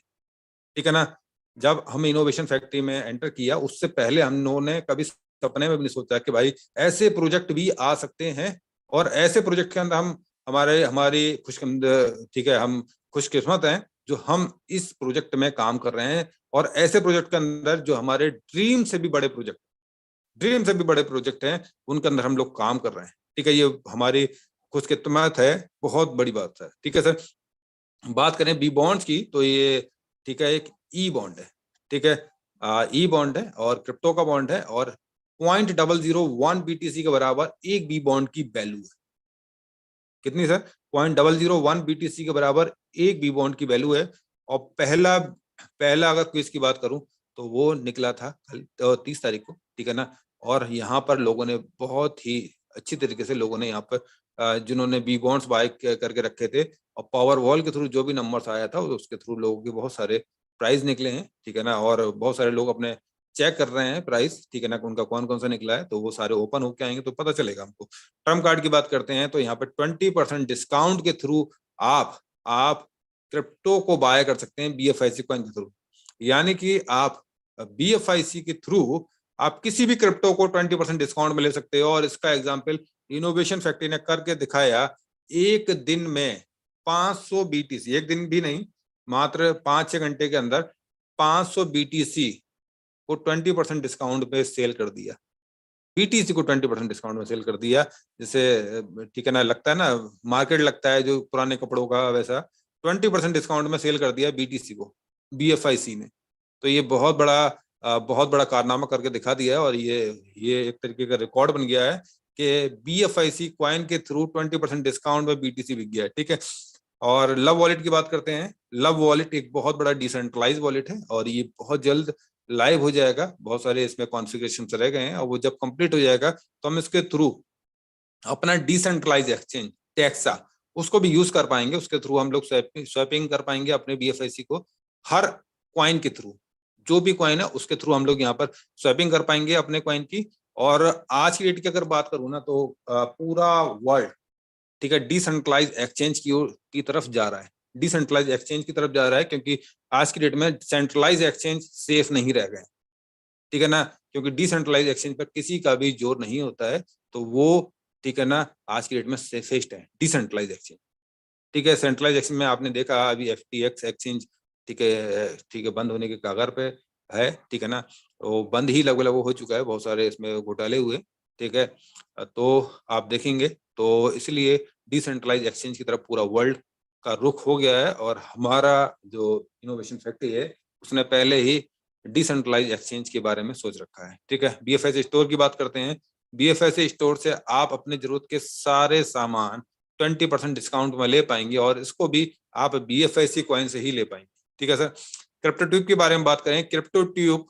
ठीक है ना। जब हम इनोवेशन फैक्ट्री में एंटर किया उससे पहले हम लोगों ने कभी सपने में भी नहीं सोचा कि भाई ऐसे प्रोजेक्ट भी आ सकते हैं, और ऐसे प्रोजेक्ट के अंदर हमारी ठीक है, हम खुशकिस्मत हैं जो हम इस प्रोजेक्ट में काम कर रहे हैं। और ऐसे प्रोजेक्ट के अंदर जो हमारे ड्रीम से भी बड़े प्रोजेक्ट हैं, उनके अंदर हम लोग काम कर रहे हैं, ठीक है। ये हमारी खुशकिस्मत है, बहुत बड़ी बात है, ठीक है सर। बात करें बी बॉन्ड्स की तो ये, ठीक है, एक ई बॉन्ड है, ठीक है, ई बॉन्ड है और क्रिप्टो का बॉन्ड है, और 0.001 BTC के बराबर एक बी बॉन्ड की वैल्यू है। कितनी सर, 0.001 BTC के बराबर एक बी बॉन्ड की वैल्यू है। और पहला अगर क्विज की बात करूं तो वो निकला था कल 30 तारीख को, ठीक है ना। और यहाँ पर लोगों ने बहुत ही अच्छी तरीके से लोगों ने यहाँ पर जिन्होंने बी बॉन्ड्स बाय करके रखे थे, और पावर वॉल के थ्रू जो भी नंबर्स आया था उसके थ्रू लोगों के बहुत सारे प्राइज निकले हैं, ठीक है ना। और बहुत सारे लोग अपने चेक कर रहे हैं प्राइस, ठीक है ना, उनका कौन कौन सा निकला है, तो वो सारे ओपन होके आएंगे तो पता चलेगा हमको। ट्रम्प कार्ड की बात करते हैं तो यहाँ पे 20% डिस्काउंट के थ्रू आप क्रिप्टो को बाय कर सकते हैं BFIC कॉइन के थ्रू। यानी कि आप BFIC के थ्रू आप किसी भी क्रिप्टो को 20% डिस्काउंट में ले सकते हो। और इसका एग्जाम्पल इनोवेशन फैक्ट्री ने करके दिखाया। एक दिन में 500 BTC, एक दिन भी नहीं, मात्र 5-6 घंटे के अंदर 500 BTC को 20% डिस्काउंट पे सेल कर दिया। BTC को 20% डिस्काउंट में सेल कर दिया। जैसे, ठीक है ना, लगता है ना मार्केट लगता है जो पुराने कपड़ों का, वैसा 20% डिस्काउंट में सेल कर दिया BTC को BFIC ने। तो ये बहुत बड़ा कारनामा करके दिखा दिया है। और ये एक तरीके का रिकॉर्ड बन गया है कि BFIC कॉइन के थ्रू 20% डिस्काउंट में BTC बिक गया, ठीक है। और लव वॉलेट की बात करते हैं। लव वॉलेट एक बहुत बड़ा डिसेंट्रलाइज वॉलेट है और ये बहुत जल्द लाइव हो जाएगा। बहुत सारे इसमें कॉन्फ़िगरेशन रह गए हैं और वो जब कंप्लीट हो जाएगा तो हम इसके थ्रू अपना डिसेंट्रलाइज एक्सचेंज टैक्सा उसको भी यूज कर पाएंगे। उसके थ्रू हम लोग स्वैपिंग कर पाएंगे अपने BFIC को। हर कॉइन के थ्रू, जो भी कॉइन है उसके थ्रू हम लोग यहाँ पर स्वैपिंग कर पाएंगे अपने कॉइन की। और आज की डेट की अगर बात करूँ ना तो पूरा वर्ल्ड, ठीक है, डिसेंट्रलाइज एक्सचेंज की तरफ जा रहा है। डिसेंट्रलाइज एक्सचेंज की तरफ जा रहा है क्योंकि आज की डेट में सेंट्रलाइज एक्सचेंज सेफ नहीं रह गए, ठीक है ना, क्योंकि डिसेंट्रलाइज एक्सचेंज पर किसी का भी जोर नहीं होता है। तो वो, ठीक है ना, आज की डेट में सेफेस्ट है डिसेंट्रलाइज एक्सचेंज, ठीक है। सेंट्रलाइज एक्सचेंज में आपने देखा अभी FTX एक्सचेंज, ठीक है, बंद होने के कगार पे है, ठीक है ना, वो बंद ही लगभग हो चुका है, बहुत सारे इसमें घोटाले हुए, ठीक है। तो आप देखेंगे तो इसलिए डिसेंट्रलाइज एक्सचेंज की तरफ पूरा वर्ल्ड का रुख हो गया है। और हमारा जो इनोवेशन फैक्ट्री है उसने पहले ही डिसेंट्रलाइज एक्सचेंज के बारे में सोच रखा है, ठीक है। BFIC स्टोर की बात करते हैं। BFIC स्टोर से आप अपने जरूरत के सारे सामान 20% डिस्काउंट में ले पाएंगे और इसको भी आप BFIC कॉइन से ही ले पाएंगे, ठीक है सर। क्रिप्टो ट्यूब के बारे में बात करें, क्रिप्टो ट्यूब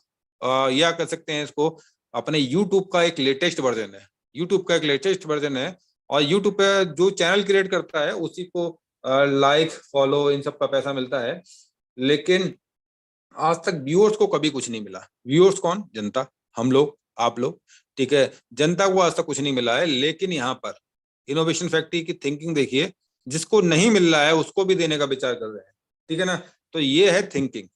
या कह सकते हैं इसको अपने यूट्यूब का एक लेटेस्ट वर्जन है। यूट्यूब का एक लेटेस्ट वर्जन है और यूट्यूब पे जो चैनल क्रिएट करता है उसी को लाइक फॉलो इन सब का पैसा मिलता है। लेकिन आज तक व्यूअर्स को कभी कुछ नहीं मिला। व्यूअर्स कौन? जनता, हम लोग, आप लोग, ठीक है। जनता को आज तक कुछ नहीं मिला है। लेकिन यहाँ पर इनोवेशन फैक्ट्री की थिंकिंग देखिए, जिसको नहीं मिल रहा है उसको भी देने का विचार कर रहे हैं, ठीक है ना। तो ये है थिंकिंग,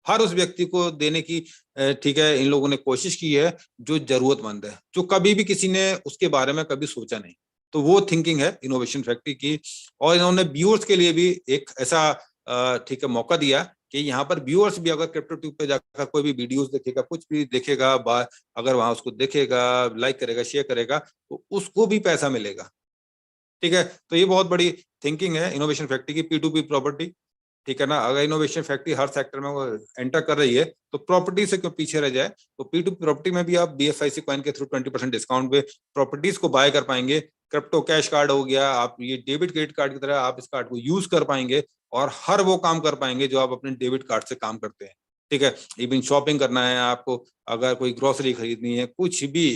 हर उस व्यक्ति को देने की, ठीक है, इन लोगों ने कोशिश की है जो जरूरतमंद है, जो कभी भी किसी ने उसके बारे में कभी सोचा नहीं। तो वो थिंकिंग है इनोवेशन फैक्ट्री की। और इन्होंने व्यूअर्स के लिए भी एक ऐसा, ठीक है, मौका दिया कि यहाँ पर व्यूअर्स भी अगर क्रिप्टो ट्यूब पे जाकर कोई भी वीडियोस देखेगा, कुछ भी देखेगा, अगर वहां उसको देखेगा, लाइक करेगा, शेयर करेगा, तो उसको भी पैसा मिलेगा, ठीक है। तो ये बहुत बड़ी थिंकिंग है इनोवेशन फैक्ट्री की। P2P प्रॉपर्टी, ठीक है ना। अगर इनोवेशन फैक्ट्री हर सेक्टर में वो एंटर कर रही है तो प्रॉपर्टी से क्यों पीछे रह जाए। तो P2P प्रॉपर्टी में भी आप BFIC कॉइन के थ्रू 20% डिस्काउंट पे प्रॉपर्टीज को बाय कर पाएंगे। क्रिप्टो कैश कार्ड हो गया, आप ये डेबिट क्रेडिट कार्ड की तरह आप इस कार्ड को यूज कर पाएंगे और हर वो काम कर पाएंगे जो आप अपने डेबिट कार्ड से काम करते हैं, ठीक है। इवन शॉपिंग करना है आपको, अगर कोई ग्रोसरी खरीदनी है, कुछ भी,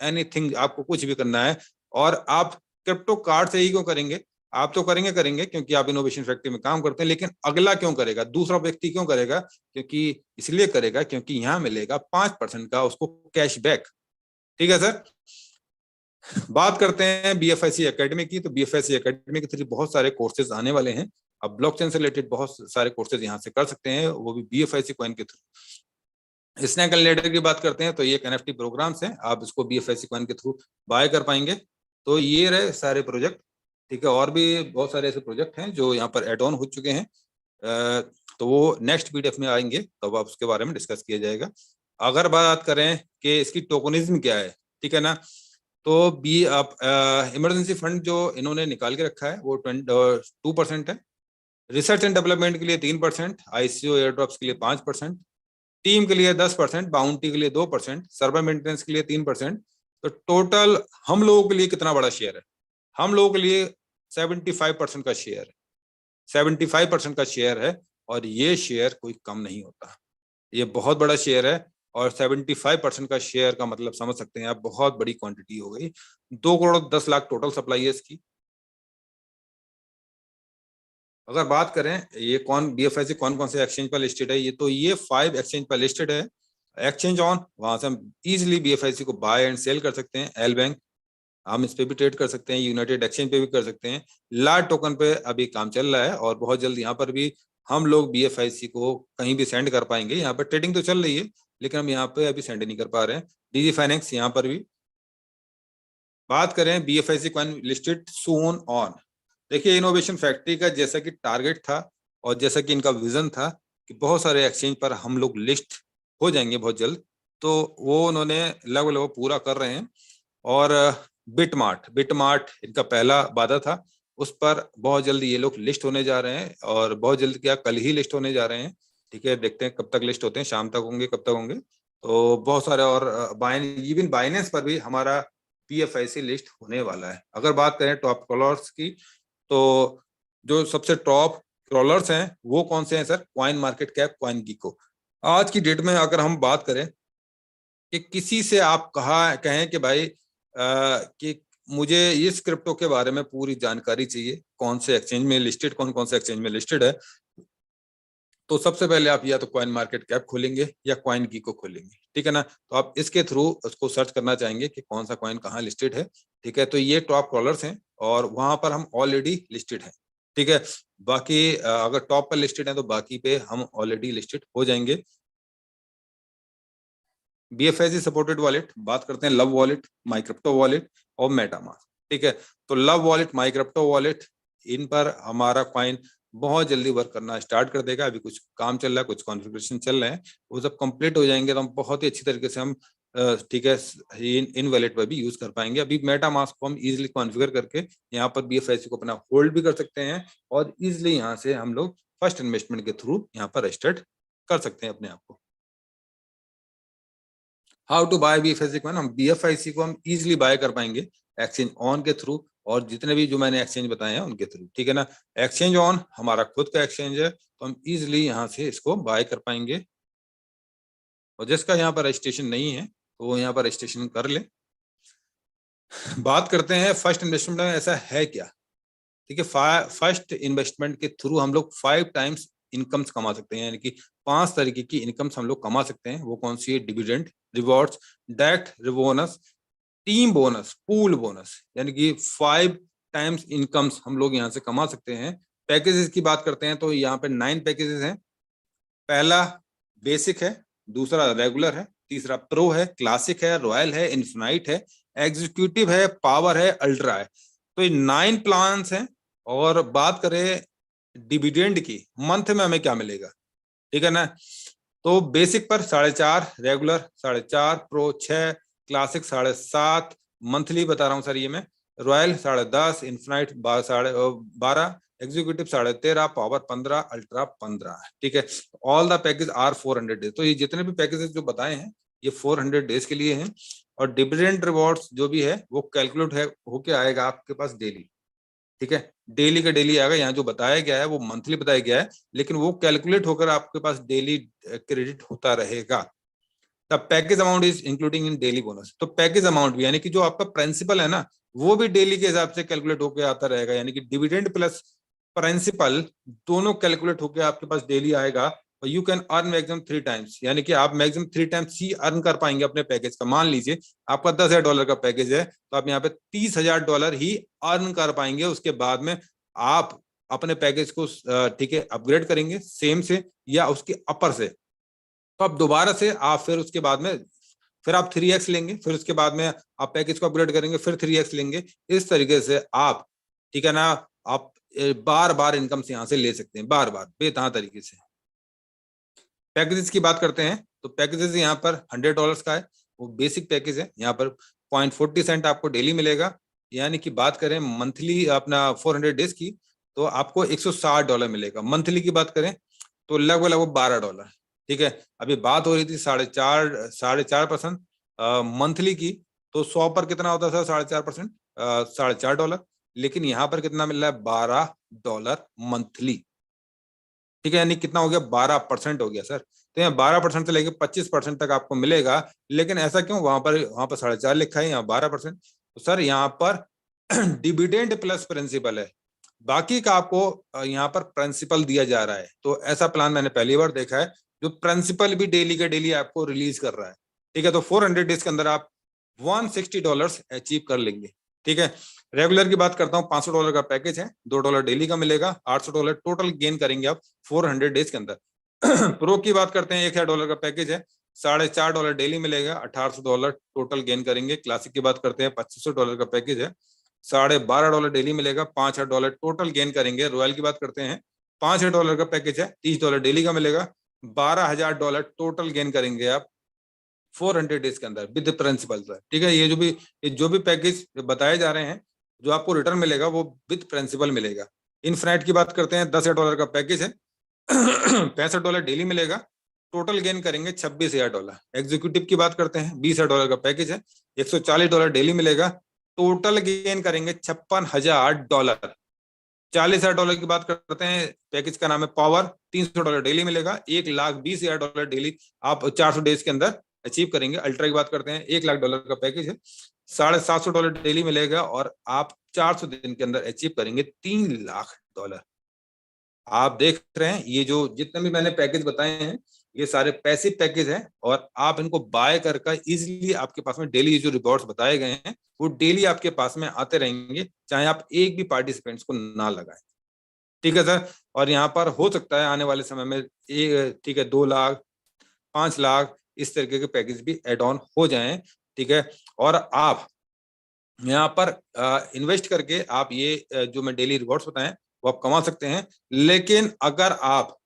एनीथिंग, आपको कुछ भी करना है, और आप क्रिप्टो कार्ड से ही क्यों करेंगे। आप तो करेंगे क्योंकि आप इनोवेशन फैक्ट्री में काम करते हैं। लेकिन अगला क्यों करेगा, दूसरा व्यक्ति क्यों करेगा? क्योंकि इसलिए करेगा क्योंकि यहाँ मिलेगा 5% का उसको कैशबैक, ठीक है सर। बात करते हैं BFIC एकेडमी की। तो BFIC एकेडमी के थ्रू बहुत सारे कोर्सेज आने वाले हैं। अब ब्लॉकचेन से रिलेटेड बहुत सारे कोर्सेज यहाँ से कर सकते हैं, वो भी BFIC कॉइन के थ्रू। स्नैक कैलकुलेटर की बात करते हैं तो ये एक NFT प्रोग्राम्स हैं, आप इसको BFIC कॉइन के थ्रू बाय कर पाएंगे। तो ये रहे सारे प्रोजेक्ट, ठीक है। और भी बहुत सारे ऐसे प्रोजेक्ट हैं जो यहाँ पर एड ऑन हो चुके हैं, तो वो नेक्स्ट PDF में आएंगे, तब आप उसके बारे में डिस्कस किया जाएगा। अगर बात करें कि इसकी टोकनिज्म क्या है, ठीक है ना, तो इमरजेंसी फंड जो इन्होंने निकाल के रखा है वो 2% है। रिसर्च एंड डेवलपमेंट के लिए 3%, ICO एयर ड्रॉप्स के लिए 5%, टीम के लिए 10%, बाउंटी के लिए 2%, सर्वर मेंटेनेंस के लिए 3%। तो टोटल हम लोगों के लिए कितना बड़ा शेयर है? हम लोगों के लिए 75% का शेयर है, 75% का शेयर है। और ये शेयर कोई कम नहीं होता, ये बहुत बड़ा शेयर है। और 75% का शेयर का मतलब समझ सकते हैं आप, बहुत बड़ी क्वांटिटी हो गई। 2 करोड़ 10 लाख टोटल सप्लाई है इसकी। अगर बात करें ये BFIC कौन से एक्सचेंज पर लिस्टेड है, ये 5 एक्सचेंज पर लिस्टेड है। एक्सचेंज ऑन, वहां से हम इजिली BFIC को बाय एंड सेल कर सकते हैं। एल बैंक हम इस पे भी ट्रेड कर सकते हैं, यूनाइटेड एक्सचेंज पे भी कर सकते हैं। लार्ज टोकन पे अभी काम चल रहा है और बहुत जल्द यहाँ पर भी हम लोग BFIC को कहीं भी सेंड कर पाएंगे। यहाँ पर ट्रेडिंग तो चल रही है लेकिन हम यहाँ पे अभी सेंड नहीं कर पा रहे हैं। DG फाइनेंस यहाँ पर भी। बात करें BFIC coin listed soon on, देखिए इनोवेशन फैक्ट्री का जैसा कि टारगेट था और जैसा कि इनका विजन था कि बहुत सारे एक्सचेंज पर हम लोग लिस्ट हो जाएंगे बहुत जल्द, तो वो उन्होंने लगभग पूरा कर रहे हैं। और बिटमार्ट इनका पहला वादा था, उस पर बहुत जल्द ये लोग लिस्ट होने जा रहे हैं और बहुत जल्द क्या कल ही लिस्ट होने जा रहे हैं, ठीक है। देखते हैं कब तक लिस्ट होते हैं, शाम तक होंगे, कब तक होंगे। तो बहुत सारे और इवन बाइनेंस पर भी हमारा BFIC लिस्ट होने वाला है। अगर बात करें टॉप क्रॉलर्स की, तो जो सबसे टॉप क्रॉलर्स हैं वो कौन से हैं sir? CoinMarketCap, CoinGecko. आज की डेट में अगर हम बात करें कि किसी से आप कहें कि भाई कि मुझे इस क्रिप्टो के बारे में पूरी जानकारी चाहिए, कौन से एक्सचेंज में लिस्टेड, कौन कौन से एक्सचेंज में लिस्टेड है, तो सबसे पहले आप या तो कॉइन मार्केट कैप खोलेंगे या कॉइन गीको खोलेंगे, ठीक है ना। तो आप इसके थ्रू उसको सर्च करना चाहेंगे कि कौन सा कॉइन कहाँ लिस्टेड है, ठीक है। तो ये टॉप क्रॉलर्स हैं और वहां पर हम ऑलरेडी लिस्टेड हैं, ठीक है। बाकी अगर टॉप पर लिस्टेड है तो बाकी पे हम ऑलरेडी लिस्टेड हो जाएंगे। BFIC सपोर्टेड वॉलेट बात करते हैं, लव वॉलेट, माइक्रिप्टो वॉलेट और मेटामास्क, ठीक है। तो लव वॉलेट, माइक्रिप्टो वॉलेट, इन पर हमारा कॉइन बहुत जल्दी वर्क करना स्टार्ट कर देगा। अभी कुछ काम चल रहा है, कुछ कॉन्फ़िगरेशन चल रहे हैं, वो सब कंप्लीट हो जाएंगे तो हम बहुत ही अच्छी तरीके से हम ठीक है इन वॉलेट पर भी यूज कर पाएंगे। अभी मेटामास्क को हम इजीली कॉन्फ़िगर करके यहाँ पर BFIC को अपना होल्ड भी कर सकते हैं और इजिली यहाँ से हम लोग फर्स्ट इन्वेस्टमेंट के थ्रू यहाँ पर रजिस्टर्ड कर सकते हैं अपने आप को। How to buy BFIC coin? हम BFIC को हम इजिली बाय कर पाएंगे एक्सचेंज ऑन के थ्रू और जितने भी जो मैंने एक्सचेंज बताए हैं उनके थ्रू, ठीक है ना। एक्सचेंज ऑन हमारा खुद का एक्सचेंज है तो हम इजिली यहाँ से इसको बाय कर पाएंगे और जिसका यहाँ पर रजिस्ट्रेशन नहीं है तो वो यहाँ पर रजिस्ट्रेशन कर ले। बात करते हैं फर्स्ट इन्वेस्टमेंट में ऐसा है क्या, ठीक है। फर्स्ट इन्वेस्टमेंट के थ्रू हम लोग 5 टाइम्स इनकम्स कमा सकते हैं, यानी कि 5 तरीके की इनकम्स हम लोग कमा सकते हैं। वो कौन सी है? Dividend, rewards, direct bonus, team bonus, pool bonus, यानी कि 5 टाइम्स इनकम्स हम लोग यहाँ से कमा सकते हैं। पैकेजेस की बात करते हैं तो यहाँ पे 9 पैकेजेस हैं। पहला बेसिक है, दूसरा रेगुलर है, तीसरा प्रो है, क्लासिक है, रॉयल है, इन्फिनाइट है, एग्जीक्यूटिव है, पावर है, अल्ट्रा है। तो ये 9 प्लान्स हैं। और बात करें डिविडेंड की, मंथ में हमें क्या मिलेगा, ठीक है ना। तो बेसिक पर 4.5, रेगुलर 4.5, प्रो 6, क्लासिक 7.5, मंथली बता रहा हूँ सर ये मैं, royal 10.5, infinite 12, executive 13.5, power 15, ultra 15, ठीक है। All the package are 400 days. तो ये जितने भी पैकेजेस जो बताए हैं ये 400 डेज के लिए हैं। और डिविडेंड रिवॉर्ड्स जो भी है वो कैलकुलेट है होके आएगा आपके पास डेली, ठीक है। डेली का डेली आएगा। यहाँ जो बताया गया है वो मंथली बताया गया है, लेकिन वो कैलकुलेट होकर आपके पास डेली क्रेडिट होता रहेगा। The package amount is including in daily bonus. तो पैकेज अमाउंट भी, यानी कि जो आपका प्रिंसिपल है ना, वो भी डेली के हिसाब से कैलकुलेट होकर आता रहेगा। यानी कि डिविडेंड प्लस प्रिंसिपल दोनों कैलकुलेट होकर आपके पास डेली आएगा। और you can earn maximum 3 times, यानी कि आप मैक्सिमम 3 टाइम्स ही अर्न कर पाएंगे अपने पैकेज का। मान लीजिए आपका $10,000 का पैकेज है तो आप यहाँ पे $30,000 ही अर्न कर पाएंगे। उसके बाद में आप अपने पैकेज को ठीक है अपग्रेड करेंगे सेम से या उसके अपर से, तो आप दोबारा से आप फिर उसके बाद में फिर आप 3x लेंगे, फिर उसके बाद में आप पैकेज को अपग्रेड करेंगे, फिर 3x लेंगे। इस तरीके से आप, ठीक है ना, आप बार बार इनकम से यहाँ से ले सकते हैं, बार बार बेतहा तरीके से। पैकेजेस की बात करते हैं तो पैकेजेस यहाँ पर $100 का है, वो बेसिक पैकेज है। यहाँ पर 0.40 सेंट आपको डेली मिलेगा। यानी कि बात करें मंथली अपना 400 डेज की तो आपको $160 मिलेगा। मंथली की बात करें तो लगभग $12, ठीक है। अभी बात हो रही थी 4.5% मंथली की, तो 100 पर कितना होता था? 4.5%, $4.5। लेकिन यहाँ पर कितना मिल रहा है? $12 मंथली, ठीक है। यानी कितना हो गया? 12% हो गया सर। तो यहाँ 12% से लेकर 25% तक आपको मिलेगा। लेकिन ऐसा क्यों? वहां पर 4.5 लिखा है, यहाँ 12%। तो सर यहाँ पर डिविडेंड प्लस प्रिंसिपल है, बाकी का आपको यहाँ पर प्रिंसिपल दिया जा रहा है। तो ऐसा प्लान मैंने पहली बार देखा है जो प्रिंसिपल भी डेली का डेली आपको रिलीज कर रहा है, ठीक है। तो 400 डेज के अंदर आप $160 अचीव कर लेंगे, ठीक है। रेगुलर की बात करता हूँ, $500 का पैकेज है, $2 डेली का मिलेगा, $800 टोटल गेन करेंगे आप 400 डेज के अंदर। प्रो की बात करते हैं, $1,000 का पैकेज है, $4.5 डेली मिलेगा, $1,800 टोटल गेन करेंगे। क्लासिक की बात करते हैं, $2,500 का पैकेज है, $12.5 डेली मिलेगा, $5,000 टोटल गेन करेंगे। रॉयल की बात करते हैं, $5,000 का पैकेज है, $30 डेली का मिलेगा, $12,000 टोटल गेन करेंगे आप 400 डेज के अंदर विद प्रिंसिपल, ठीक है। ये जो भी पैकेज बताए जा रहे हैं जो आपको रिटर्न मिलेगा वो विद प्रिंसिपल मिलेगा। इनफिनाइट की बात करते हैं, $10,000 का पैकेज है, $65 डेली मिलेगा, टोटल गेन करेंगे $26,000। एग्जीक्यूटिव की बात करते हैं, $20,000 का पैकेज है, $140 डेली मिलेगा, टोटल गेन करेंगे $56,000। $40,000 की बात करते हैं, पैकेज का नाम है पावर, $300 डेली मिलेगा, $1,20,000 डेली आप 400 डेज के अंदर अचीव करेंगे। अल्ट्रा की बात करते हैं, $1,00,000 का पैकेज है, $750 डेली मिलेगा और आप 400 दिन के अंदर अचीव करेंगे $3,00,000। आप देख रहे हैं ये जो जितने भी मैंने पैकेज बताए हैं ये सारे पैसिव पैकेज हैं और आप इनको बाय कर इजिली आपके पास में डेली जो रिवॉर्ड्स बताए गए हैं वो डेली आपके पास में आते रहेंगे, चाहे आप एक भी पार्टिसिपेंट्स को ना लगाएं। ठीक है सर। और यहाँ पर हो सकता है आने वाले समय में ठीक है 2 लाख 5 लाख इस तरीके के पैकेज भी एड ऑन हो जाएं। ठीक है। और आप यहाँ पर इन्वेस्ट करके आप ये जो मैं डेली रिवॉर्ड्स बताएं वो आप कमा सकते हैं। लेकिन अगर आप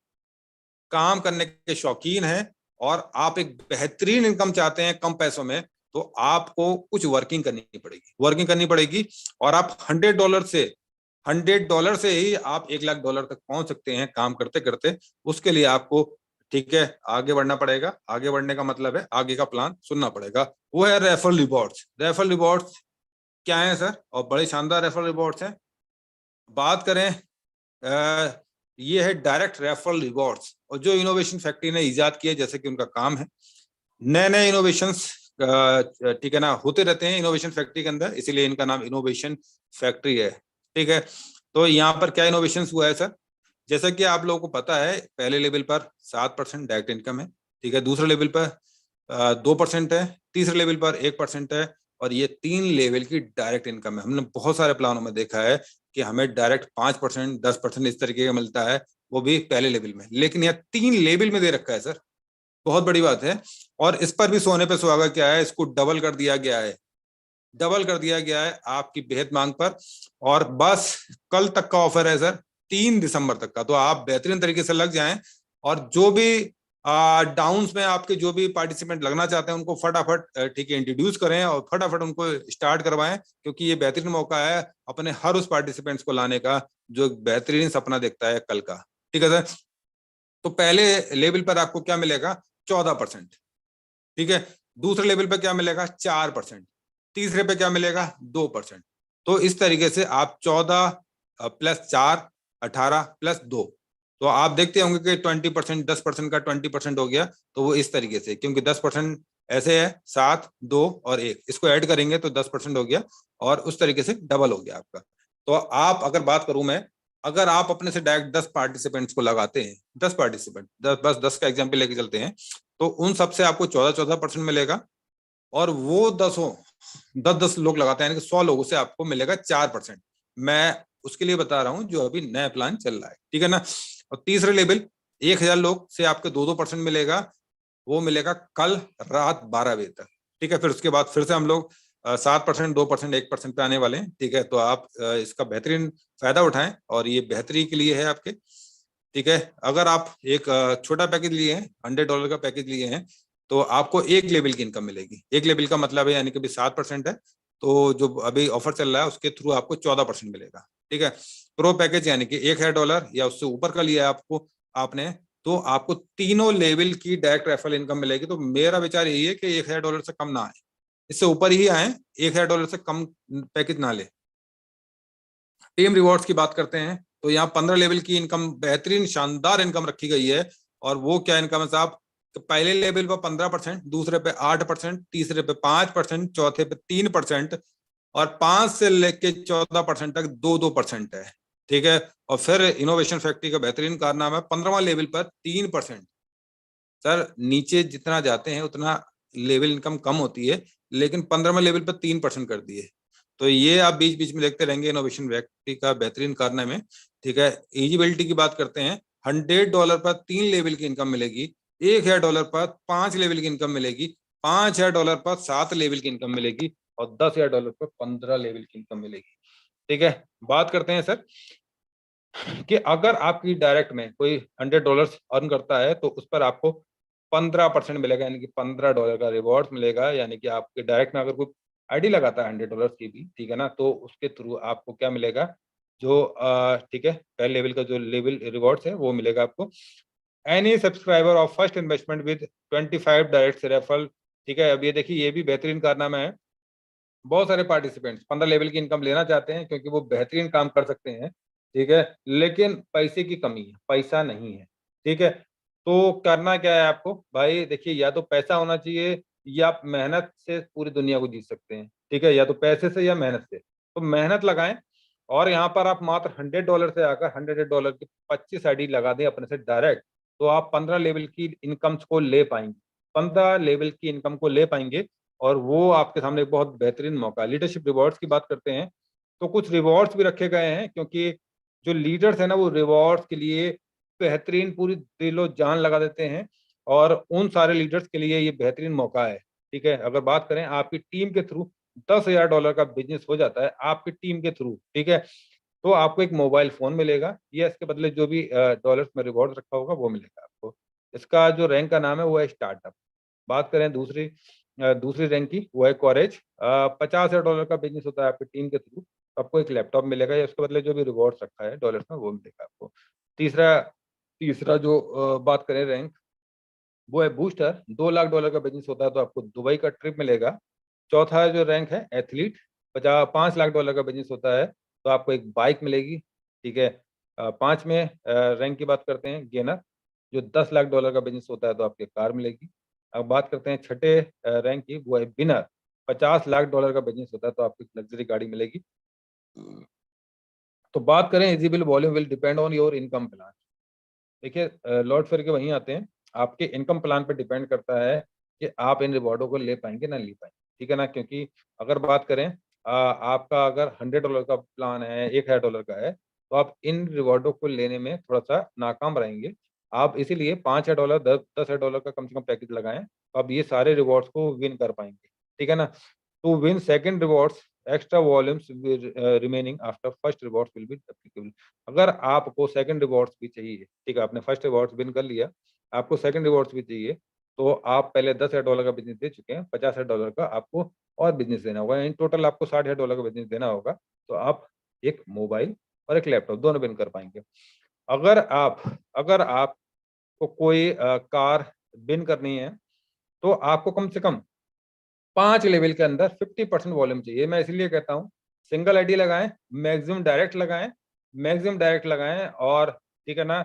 काम करने के शौकीन हैं और आप एक बेहतरीन इनकम चाहते हैं कम पैसों में, तो आपको कुछ वर्किंग करनी पड़ेगी और आप $100 से ही आप $1,00,000 तक पहुंच सकते हैं काम करते करते। उसके लिए आपको ठीक है आगे बढ़ना पड़ेगा। आगे बढ़ने का मतलब है आगे का प्लान सुनना पड़ेगा। वो है रेफरल रिवॉर्ड्स क्या है सर, और बड़े शानदार रेफरल रिवॉर्ड्स हैं। बात करें ये है डायरेक्ट रेफरल रिवॉर्ड्स, और जो इनोवेशन फैक्ट्री ने इजाद किया, जैसे कि उनका काम है, नए इनोवेशंस ठीक है ना होते रहते हैं इनोवेशन फैक्ट्री के अंदर, इसीलिए इनका नाम इनोवेशन फैक्ट्री है। ठीक है। तो यहाँ पर क्या इनोवेशंस हुआ है सर, जैसा कि आप लोगों को पता है पहले लेवल पर 7% डायरेक्ट इनकम है। ठीक है। दूसरे लेवल पर 2% है, तीसरे लेवल पर 1% है, और ये 3 लेवल की डायरेक्ट इनकम है। हमने बहुत सारे प्लानों में देखा है कि हमें डायरेक्ट 5% 10% इस तरीके का मिलता है, वो भी पहले लेवल में, लेकिन यह 3 लेवल में दे रखा है सर, बहुत बड़ी बात है। और इस पर भी सोने पे सुहागा क्या है, इसको डबल कर दिया गया है आपकी बेहद मांग पर। और बस कल तक का ऑफर है सर, 3 दिसंबर तक का। तो आप बेहतरीन तरीके से लग जाएं और जो भी डाउन्स में आपके जो भी पार्टिसिपेंट लगना चाहते हैं उनको फटाफट ठीक है इंट्रोड्यूस करें और फटाफट उनको स्टार्ट करवाएं, क्योंकि ये बेहतरीन मौका है अपने हर उस पार्टिसिपेंट्स को लाने का जो बेहतरीन सपना देखता है कल का। ठीक है सर। तो पहले लेवल पर आपको क्या मिलेगा, 14%। ठीक है। दूसरे लेवल पर क्या मिलेगा, 4%। तीसरे पे क्या मिलेगा, 2%। तो इस तरीके से आप 14 + 4 18 + 2, तो आप देखते होंगे कि 20% 10% का 20% हो गया। तो वो इस तरीके से, क्योंकि 10% ऐसे है 7 2 और 1, इसको ऐड करेंगे तो 10% हो गया और उस तरीके से डबल हो गया आपका। तो आप अगर बात करूं मैं, अगर आप अपने से डायरेक्ट 10 पार्टिसिपेंट्स को लगाते हैं, 10 पार्टिसिपेंट, बस 10 का एग्जाम्पल लेके चलते हैं, तो उन सबसे आपको 14% मिलेगा। और वो 10 लोग लगाते हैं, यानी कि 100 लोगों से आपको मिलेगा 4%। मैं उसके लिए बता रहा हूं जो अभी नया प्लान चल रहा है। ठीक है ना। और तीसरे लेवल 1000 लोग से आपके 2% मिलेगा, वो मिलेगा कल रात 12 बजे तक। ठीक है। फिर उसके बाद फिर से हम लोग 7% 2% 1% पे आने वाले हैं। ठीक है। तो आप इसका बेहतरीन फायदा उठाएं और ये बेहतरी के लिए है आपके। ठीक है। अगर आप एक छोटा पैकेज लिए हैं, $100 का पैकेज लिए हैं, तो आपको 1 लेवल की इनकम मिलेगी। 1 लेवल का मतलब है यानी कि 7% है, तो जो अभी ऑफर चल रहा है उसके थ्रू आपको 14% मिलेगा। ठीक है। प्रो पैकेज यानी कि $1000 या उससे ऊपर का लिया आपको आपने, तो आपको तीनों लेवल की डायरेक्ट रेफरल इनकम मिलेगी। तो मेरा विचार यही है कि $1000 से कम ना आए, इससे ऊपर ही आए, $1000 से कम पैकेज ना ले। टीम रिवॉर्ड्स की बात करते हैं तो यहाँ 15 लेवल की इनकम, बेहतरीन शानदार इनकम रखी गई है। और वो क्या इनकम है साहब, तो पहले लेवल पर 15%, दूसरे पे 8%, तीसरे पे 5%, चौथे पे 3%, और 5 से लेके 14% तक 2% है। ठीक है। और फिर इनोवेशन फैक्ट्री का बेहतरीन कारनामा है, 15वां लेवल पर 3%। सर नीचे जितना जाते हैं उतना लेवल इनकम कम होती है, लेकिन 15वें लेवल पर 3% कर दिए। तो ये आप बीच बीच में देखते रहेंगे इनोवेशन फैक्ट्री का बेहतरीन कारनामे में। ठीक है। एलिजिबिलिटी की बात करते हैं, $100 पर 3 लेवल की इनकम मिलेगी, $1000 पर 5 लेवल की इनकम मिलेगी, $5000 पर 7 लेवल की इनकम मिलेगी, और $10,000 पर 15 लेवल की इनकम मिलेगी। ठीक है। बात करते हैं सर कि अगर आपकी डायरेक्ट में कोई $100 अर्न करता है तो उस पर आपको 15% मिलेगा, यानी कि $15 का रिवॉर्ड मिलेगा। यानी कि आपके डायरेक्ट में अगर कोई आईडी लगाता है $100 की भी, ठीक है ना, तो उसके थ्रू आपको क्या मिलेगा, जो ठीक है पहले लेवल का जो लेवल रिवॉर्ड्स है वो मिलेगा आपको। Any subscriber of first investment with 25 direct referral. ठीक है। अब ये देखिए ये भी बेहतरीन कारनामा है। बहुत सारे पार्टिसिपेंट्स 15 लेवल की इनकम लेना चाहते हैं क्योंकि वो बेहतरीन काम कर सकते हैं, ठीक है, लेकिन पैसे की कमी है, पैसा नहीं है, ठीक है। तो करना क्या है आपको भाई, देखिए या तो पैसा होना चाहिए या आप मेहनत से पूरी दुनिया को जीत सकते हैं, ठीक है, या तो पैसे से या मेहनत से। तो मेहनत लगाएं और यहाँ पर आप मात्र $100 से आकर $100 की 25 आईडी लगा दें अपने से डायरेक्ट, तो आप 15 लेवल की इनकम को ले पाएंगे, 15 लेवल की इनकम को ले पाएंगे। और वो आपके सामने एक बहुत बेहतरीन मौका है। लीडरशिप रिवॉर्ड्स की बात करते हैं तो कुछ रिवॉर्ड्स भी रखे गए हैं, क्योंकि जो लीडर्स है ना वो रिवॉर्ड्स के लिए बेहतरीन पूरी दिलो जान लगा देते हैं, और उन सारे लीडर्स के लिए ये बेहतरीन मौका है, ठीक है। अगर बात करें आपकी टीम के थ्रू $10,000 का बिजनेस हो जाता है आपकी टीम के थ्रू, ठीक है, तो आपको एक मोबाइल फोन मिलेगा या इसके बदले जो भी डॉलर्स में रिवॉर्ड रखा होगा वो मिलेगा आपको। इसका जो रैंक का नाम है वो है स्टार्टअप। बात करें दूसरी रैंक की, वो है कॉरेज। $50,000 का बिजनेस होता है आपकी टीम के थ्रू, आपको एक लैपटॉप मिलेगा या उसके बदले जो भी रिवॉर्ड्स रखा है डॉलर्स में वो मिलेगा आपको। तीसरा तीसरा जो बात करें रैंक, वो है बूस्टर। $2 लाख का बिजनेस होता है तो आपको दुबई का ट्रिप मिलेगा। चौथा जो रैंक है एथलीट, $5 लाख का बिजनेस होता है तो आपको एक बाइक मिलेगी, ठीक है। पांचवें रैंक की बात करते हैं गेनर, जो $10 लाख का बिजनेस होता है तो आपको कार मिलेगी। अब बात करते हैं छठे रैंक की, वो है विनर। $50 लाख का बिजनेस होता है तो आपको एक लग्जरी गाड़ी मिलेगी। तो बात करें eligible volume will depend on your income plan. देखिए लॉर्ड फिर के वहीं आते हैं, आपके इनकम प्लान पे डिपेंड करता है कि आप इन रिवॉर्डों को ले पाएंगे ना ले पाएंगे, ठीक है ना। क्योंकि अगर बात करें आपका अगर $100 का प्लान है, $1,000 का है, तो आप इन रिवॉर्डों को लेने में थोड़ा सा नाकाम रहेंगे। आप इसीलिए $5,000 $10,000 का कम से कम पैकेज लगाएं, तो आप ये सारे रिवॉर्ड्स को विन कर पाएंगे, ठीक है ना। To win second rewards extra volumes remaining after first rewards will be applicable. अगर आपको सेकंड रिवॉर्ड्स भी चाहिए, ठीक है, आपने फर्स्ट रिवॉर्ड्स विन कर लिया, आपको सेकंड रिवॉर्ड्स भी चाहिए, तो आप पहले $10,000 का बिजनेस दे चुके हैं, $50,000 का आपको और बिजनेस देना होगा, इन टोटल आपको $60,000 का बिजनेस देना होगा। तो आप एक मोबाइल और एक लैपटॉप दोनों विन कर पाएंगे। अगर आपको कोई कार विन करनी है तो आपको कम से कम 5 लेवल के अंदर 50% वॉल्यूम चाहिए। मैं इसलिए कहता हूँ सिंगल आईडी लगाएं, मैक्सिमम डायरेक्ट लगाएं, और ठीक है ना,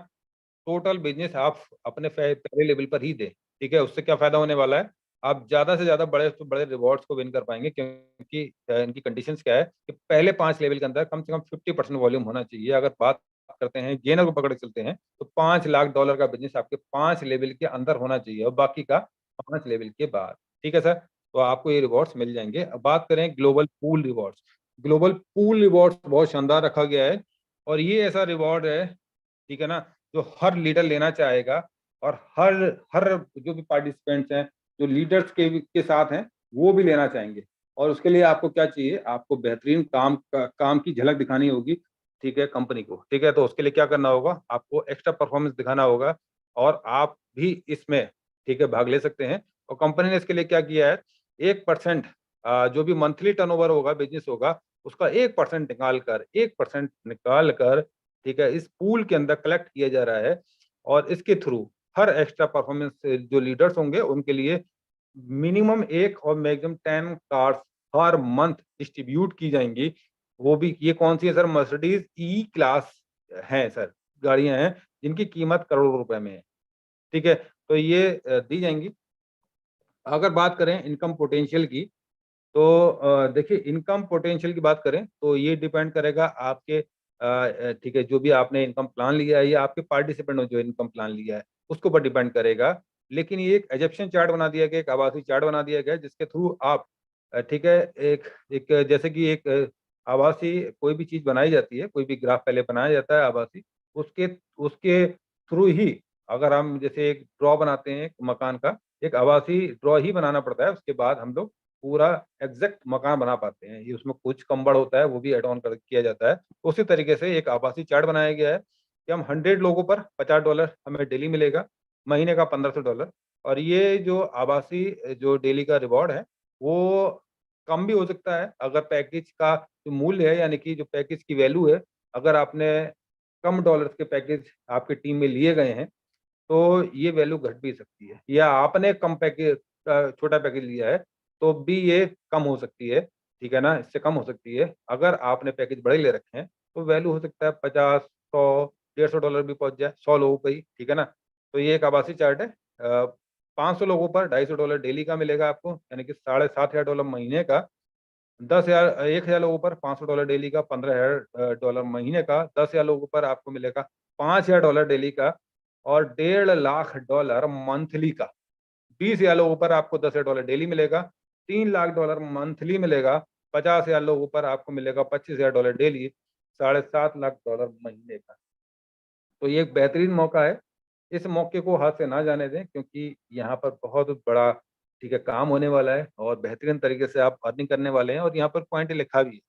टोटल बिजनेस आप अपने पहले लेवल पर ही दें, ठीक है। उससे क्या फायदा होने वाला है, आप ज्यादा से ज्यादा बड़े से बड़े रिवॉर्ड्स को विन कर पाएंगे, क्योंकि इनकी कंडीशंस क्या है कि पहले 5 लेवल के अंदर कम से कम 50% वॉल्यूम होना चाहिए। अगर बात करते हैं गेनर को पकड़ के चलते हैं तो $5 लाख का बिजनेस आपके 5 लेवल के अंदर होना चाहिए और बाकी का 5 लेवल के बाद, ठीक है सर। तो आपको ये रिवॉर्ड्स मिल जाएंगे। अब बात करें global pool rewards, global pool rewards बहुत शानदार रखा गया है, और ये ऐसा रिवॉर्ड है, ठीक है ना, जो हर लीडर लेना चाहेगा, और हर हर जो भी पार्टिसिपेंट्स हैं जो लीडर्स के साथ हैं वो भी लेना चाहेंगे। और उसके लिए आपको क्या चाहिए, आपको बेहतरीन काम की झलक दिखानी होगी, ठीक है, कंपनी को, ठीक है। तो उसके लिए क्या करना होगा, आपको एक्स्ट्रा परफॉर्मेंस दिखाना होगा, और आप भी इसमें, ठीक है, भाग ले सकते हैं। और कंपनी ने इसके लिए क्या किया है, 1% जो भी मंथली टर्नओवर होगा, बिजनेस होगा, उसका 1% निकाल कर, ठीक है, इस पूल के अंदर कलेक्ट किया जा रहा है। और इसके थ्रू हर एक्स्ट्रा परफॉर्मेंस जो लीडर्स होंगे उनके लिए मिनिमम 1 और मैक्सिमम 10 कार्स हर मंथ डिस्ट्रीब्यूट की जाएंगी। वो भी ये कौन सी है सर, मर्सिडीज ई क्लास हैं सर, गाड़ियां हैं जिनकी कीमत करोड़ों रुपए में है, ठीक है। तो ये दी जाएंगी। अगर बात करें इनकम पोटेंशियल की, तो देखिए इनकम पोटेंशियल की बात करें तो ये डिपेंड करेगा आपके ठीक है, जो भी आपने इनकम प्लान लिया है या आपके पार्टिसिपेंट ने जो इनकम प्लान लिया है उसके ऊपर डिपेंड करेगा। लेकिन ये एक एजप्शन चार्ट बना दिया गया, एक आभासी चार्ट बना दिया गया जिसके थ्रू आप ठीक है, एक एक जैसे कि एक आभासी कोई भी चीज बनाई जाती है, कोई भी ग्राफ पहले बनाया जाता है आभासी, उसके उसके थ्रू ही अगर हम जैसे एक ड्रॉ बनाते हैं एक मकान का, एक आभासी ड्रॉ ही बनाना पड़ता है, उसके बाद हम लोग पूरा एग्जैक्ट मकान बना पाते हैं। ये उसमें कुछ कमबड़ होता है वो भी एड ऑन कर किया जाता है। उसी तरीके से एक आभासी चार्ट बनाया गया है कि हम 100 लोगों पर $50 हमें डेली मिलेगा, महीने का $1,500। और ये जो आभासी जो डेली का रिवॉर्ड है वो कम भी हो सकता है, अगर पैकेज का जो मूल्य है, यानी कि जो पैकेज की वैल्यू है, अगर आपने कम डॉलर्स के पैकेज आपकी टीम में लिए गए हैं तो ये वैल्यू घट भी सकती है, या आपने कम पैकेज छोटा पैकेज लिया है तो भी ये कम हो सकती है, ठीक है ना, इससे कम हो सकती है। अगर आपने पैकेज बड़े ले रखे हैं तो वैल्यू हो सकता है 50, 100, $150 भी पहुंच जाए 100 लोगों पर ही, ठीक है ना। तो ये एक आभासी चार्ट है। 500 लोगों पर $250 डेली का मिलेगा आपको, यानी कि $7,500 महीने का। 1,000 लोगों पर $500 डेली का, $15,000 महीने का। 10,000 लोगों पर आपको मिलेगा $5,000 डेली का और $1.5 लाख मंथली का। 20,000 लोगों पर आपको $10,000 डेली मिलेगा, $3 लाख मंथली मिलेगा। 50,000 लोगों पर आपको मिलेगा $25,000 डेली, $7.5 लाख महीने का। तो ये एक बेहतरीन मौका है, इस मौके को हाथ से ना जाने दें, क्योंकि यहाँ पर बहुत बड़ा, ठीक है, काम होने वाला है और बेहतरीन तरीके से आप अर्निंग करने वाले हैं। और यहाँ पर पॉइंट लिखा भी है,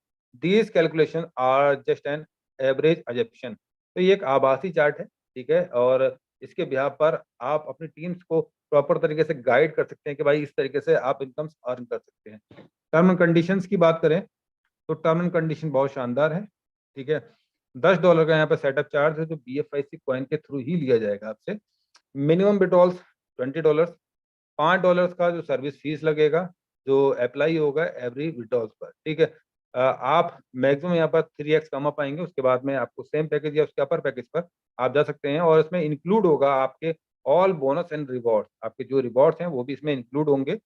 these calculation are just an average assumption. तो ये एक आभासी चार्ट है, ठीक है, और इसके बिहार पर आप अपनी टीम्स को प्रॉपर तरीके से गाइड कर सकते हैं कि भाई इस तरीके से आप इनकम अर्न कर सकते हैं। टर्म एंड कंडीशंस की बात करें तो टर्म एंड कंडीशन बहुत शानदार है, ठीक है। $10 का यहाँ पे सेटअप चार्ज है जो BFIC कॉइन के थ्रू ही लिया जाएगा आपसे। मिनिमम विड्रॉल्स $20, $5 का जो सर्विस फीस लगेगा जो अप्लाई होगा एवरी विड्रॉल्स पर, ठीक है। आप मैक्सिमम यहाँ पर 3x कमा पाएंगे, उसके बाद में आपको सेम पैकेज या उसके अपर पैकेज पर आप जा सकते हैं और इसमें इंक्लूड होगा आपके ऑल बोनस एंड रिवॉर्ड। आपके जो रिवॉर्ड्स हैं वो भी इसमें इंक्लूड होंगे।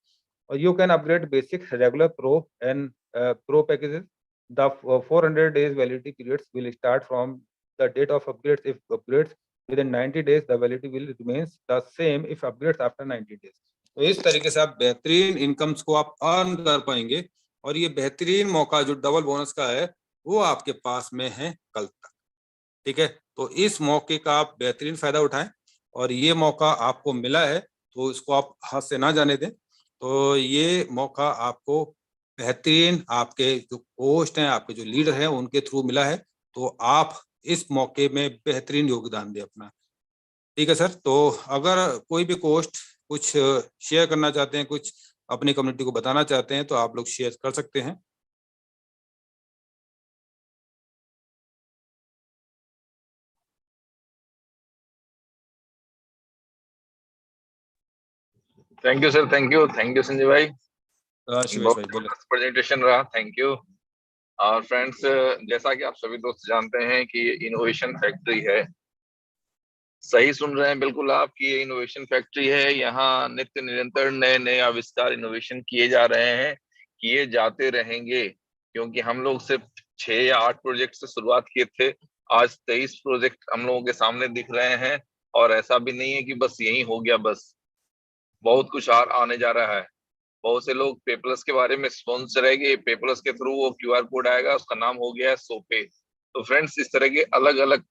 और you can upgrade basic, regular, pro and pro packages. The 400 days validity periods will start from the date of upgrades. If upgrades within 90 days, the validity will remains the same if upgrades after 90 days. तो इस तरीके से आप बेहतरीन incomes को आप earn कर पाएंगे और ये बेहतरीन मौका जो डबल बोनस का है वो आपके पास में है कल तक, ठीक है। तो इस मौके का आप बेहतरीन फायदा उठाएं और ये मौका आपको मिला है तो इसको आप हाथ से ना जाने दें। तो ये मौका आपको बेहतरीन आपके जो पोस्ट हैं, आपके जो लीडर हैं उनके थ्रू मिला है, तो आप इस मौके में बेहतरीन योगदान दें अपना, ठीक है सर। तो अगर कोई भी पोस्ट कुछ शेयर करना चाहते हैं, कुछ अपनी कम्युनिटी को बताना चाहते हैं तो आप लोग शेयर कर सकते हैं। Thank you sir, thank you Sanjay भाई, शिवेश भाई बोले। प्रेजेंटेशन रहा, थैंक यू। और फ्रेंड्स, जैसा कि आप सभी दोस्त जानते हैं कि ये इनोवेशन फैक्ट्री है। सही सुन रहे हैं बिल्कुल आप कि ये इनोवेशन फैक्ट्री है। यहाँ नित्य निरंतर नए नए आविष्कार, इनोवेशन किए जा रहे हैं, किए जाते रहेंगे, क्योंकि हम लोग सिर्फ 6 या 8 प्रोजेक्ट से शुरुआत किए थे। आज 23 प्रोजेक्ट हम लोगों के सामने दिख रहे हैं और ऐसा भी नहीं है कि बस यही हो गया, बस बहुत कुछ और आने जा रहा है। बहुत से लोग पेपरलेस के बारे में सोच रहे हैं कि पेपरलेस के थ्रू वो QR कोड आएगा, उसका नाम हो गया है सोपे। तो फ्रेंड्स, इस तरह के अलग अलग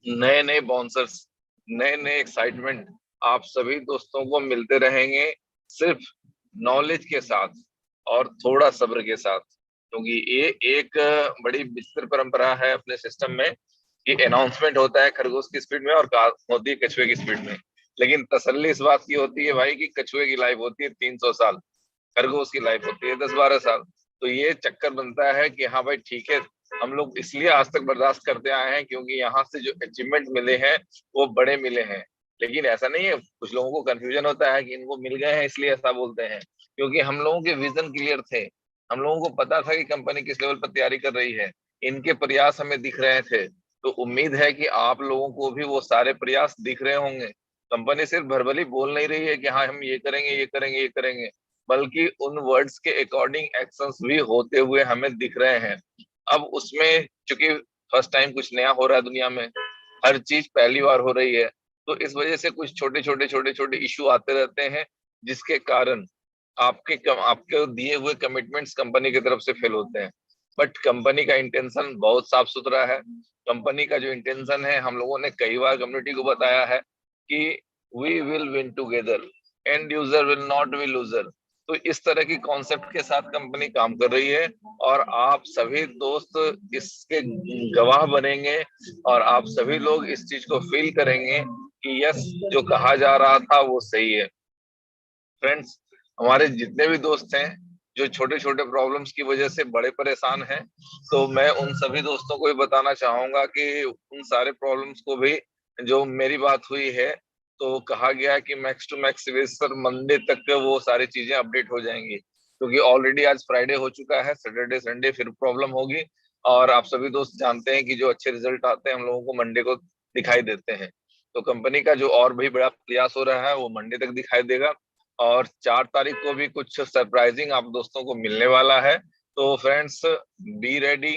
नए नए बाउंसर्स, नए नए एक्साइटमेंट आप सभी दोस्तों को मिलते रहेंगे, सिर्फ नॉलेज के साथ और थोड़ा सब्र के साथ, क्योंकि ये एक बड़ी विचित्र परंपरा है अपने सिस्टम में कि अनाउंसमेंट होता है खरगोश की स्पीड में और कार होती है कछुए की स्पीड में। लेकिन तसल्ली इस बात की होती है भाई कि कछुए की लाइफ होती है 300 साल, खरगोश की लाइफ होती है 10-12 साल। तो ये चक्कर बनता है कि हाँ भाई ठीक है, हम लोग इसलिए आज तक बर्दाश्त करते आए हैं क्योंकि यहाँ से जो अचीवमेंट मिले हैं वो बड़े मिले हैं। लेकिन ऐसा नहीं है, कुछ लोगों को कंफ्यूजन होता है कि इनको मिल गए हैं इसलिए ऐसा बोलते हैं, क्योंकि हम लोगों के विजन क्लियर थे। हम लोगों को पता था कि कंपनी किस लेवल पर तैयारी कर रही है, इनके प्रयास हमें दिख रहे थे। तो उम्मीद है कि आप लोगों को भी वो सारे प्रयास दिख रहे होंगे। कंपनी सिर्फ भरभली बोल नहीं रही है कि हाँ हम ये करेंगे ये करेंगे ये करेंगे, बल्कि उन वर्ड्स के अकॉर्डिंग एक्शंस भी होते हुए हमें दिख रहे हैं। अब उसमें चूंकि फर्स्ट टाइम कुछ नया हो रहा है दुनिया में, हर चीज पहली बार हो रही है, तो इस वजह से कुछ छोटे छोटे इशू आते रहते हैं, जिसके कारण आपके दिए हुए कमिटमेंट्स कंपनी की तरफ से फेल होते हैं। बट कंपनी का इंटेंशन बहुत साफ सुथरा है। कंपनी का जो इंटेंशन है, हम लोगों ने कई बार कम्युनिटी को बताया है कि we will win together, and user will not be loser. तो इस तरह की कॉन्सेप्ट के साथ कंपनी काम कर रही है और आप सभी दोस्त इसके गवाह बनेंगे और आप सभी लोग इस चीज को फील करेंगे कि यस, जो कहा जा रहा था वो सही है। फ्रेंड्स, हमारे जितने भी दोस्त हैं जो छोटे छोटे प्रॉब्लम्स की वजह से बड़े परेशान हैं, तो मैं उन सभी दोस्तों को भी बताना चाहूंगा कि उन सारे प्रॉब्लम्स को भी, जो मेरी बात हुई है तो कहा गया है कि max to max sir Monday तक वो सारी चीजें अपडेट हो जाएंगी। क्योंकि ऑलरेडी आज फ्राइडे हो चुका है, सैटरडे संडे फिर प्रॉब्लम होगी। और आप सभी दोस्त जानते हैं कि जो अच्छे रिजल्ट आते हैं हम लोगों को मंडे को दिखाई देते हैं। तो कंपनी का जो और भी बड़ा प्रयास हो रहा है वो मंडे तक दिखाई देगा। और 4 तारीख को भी कुछ सरप्राइजिंग आप दोस्तों को मिलने वाला है। तो फ्रेंड्स, बी रेडी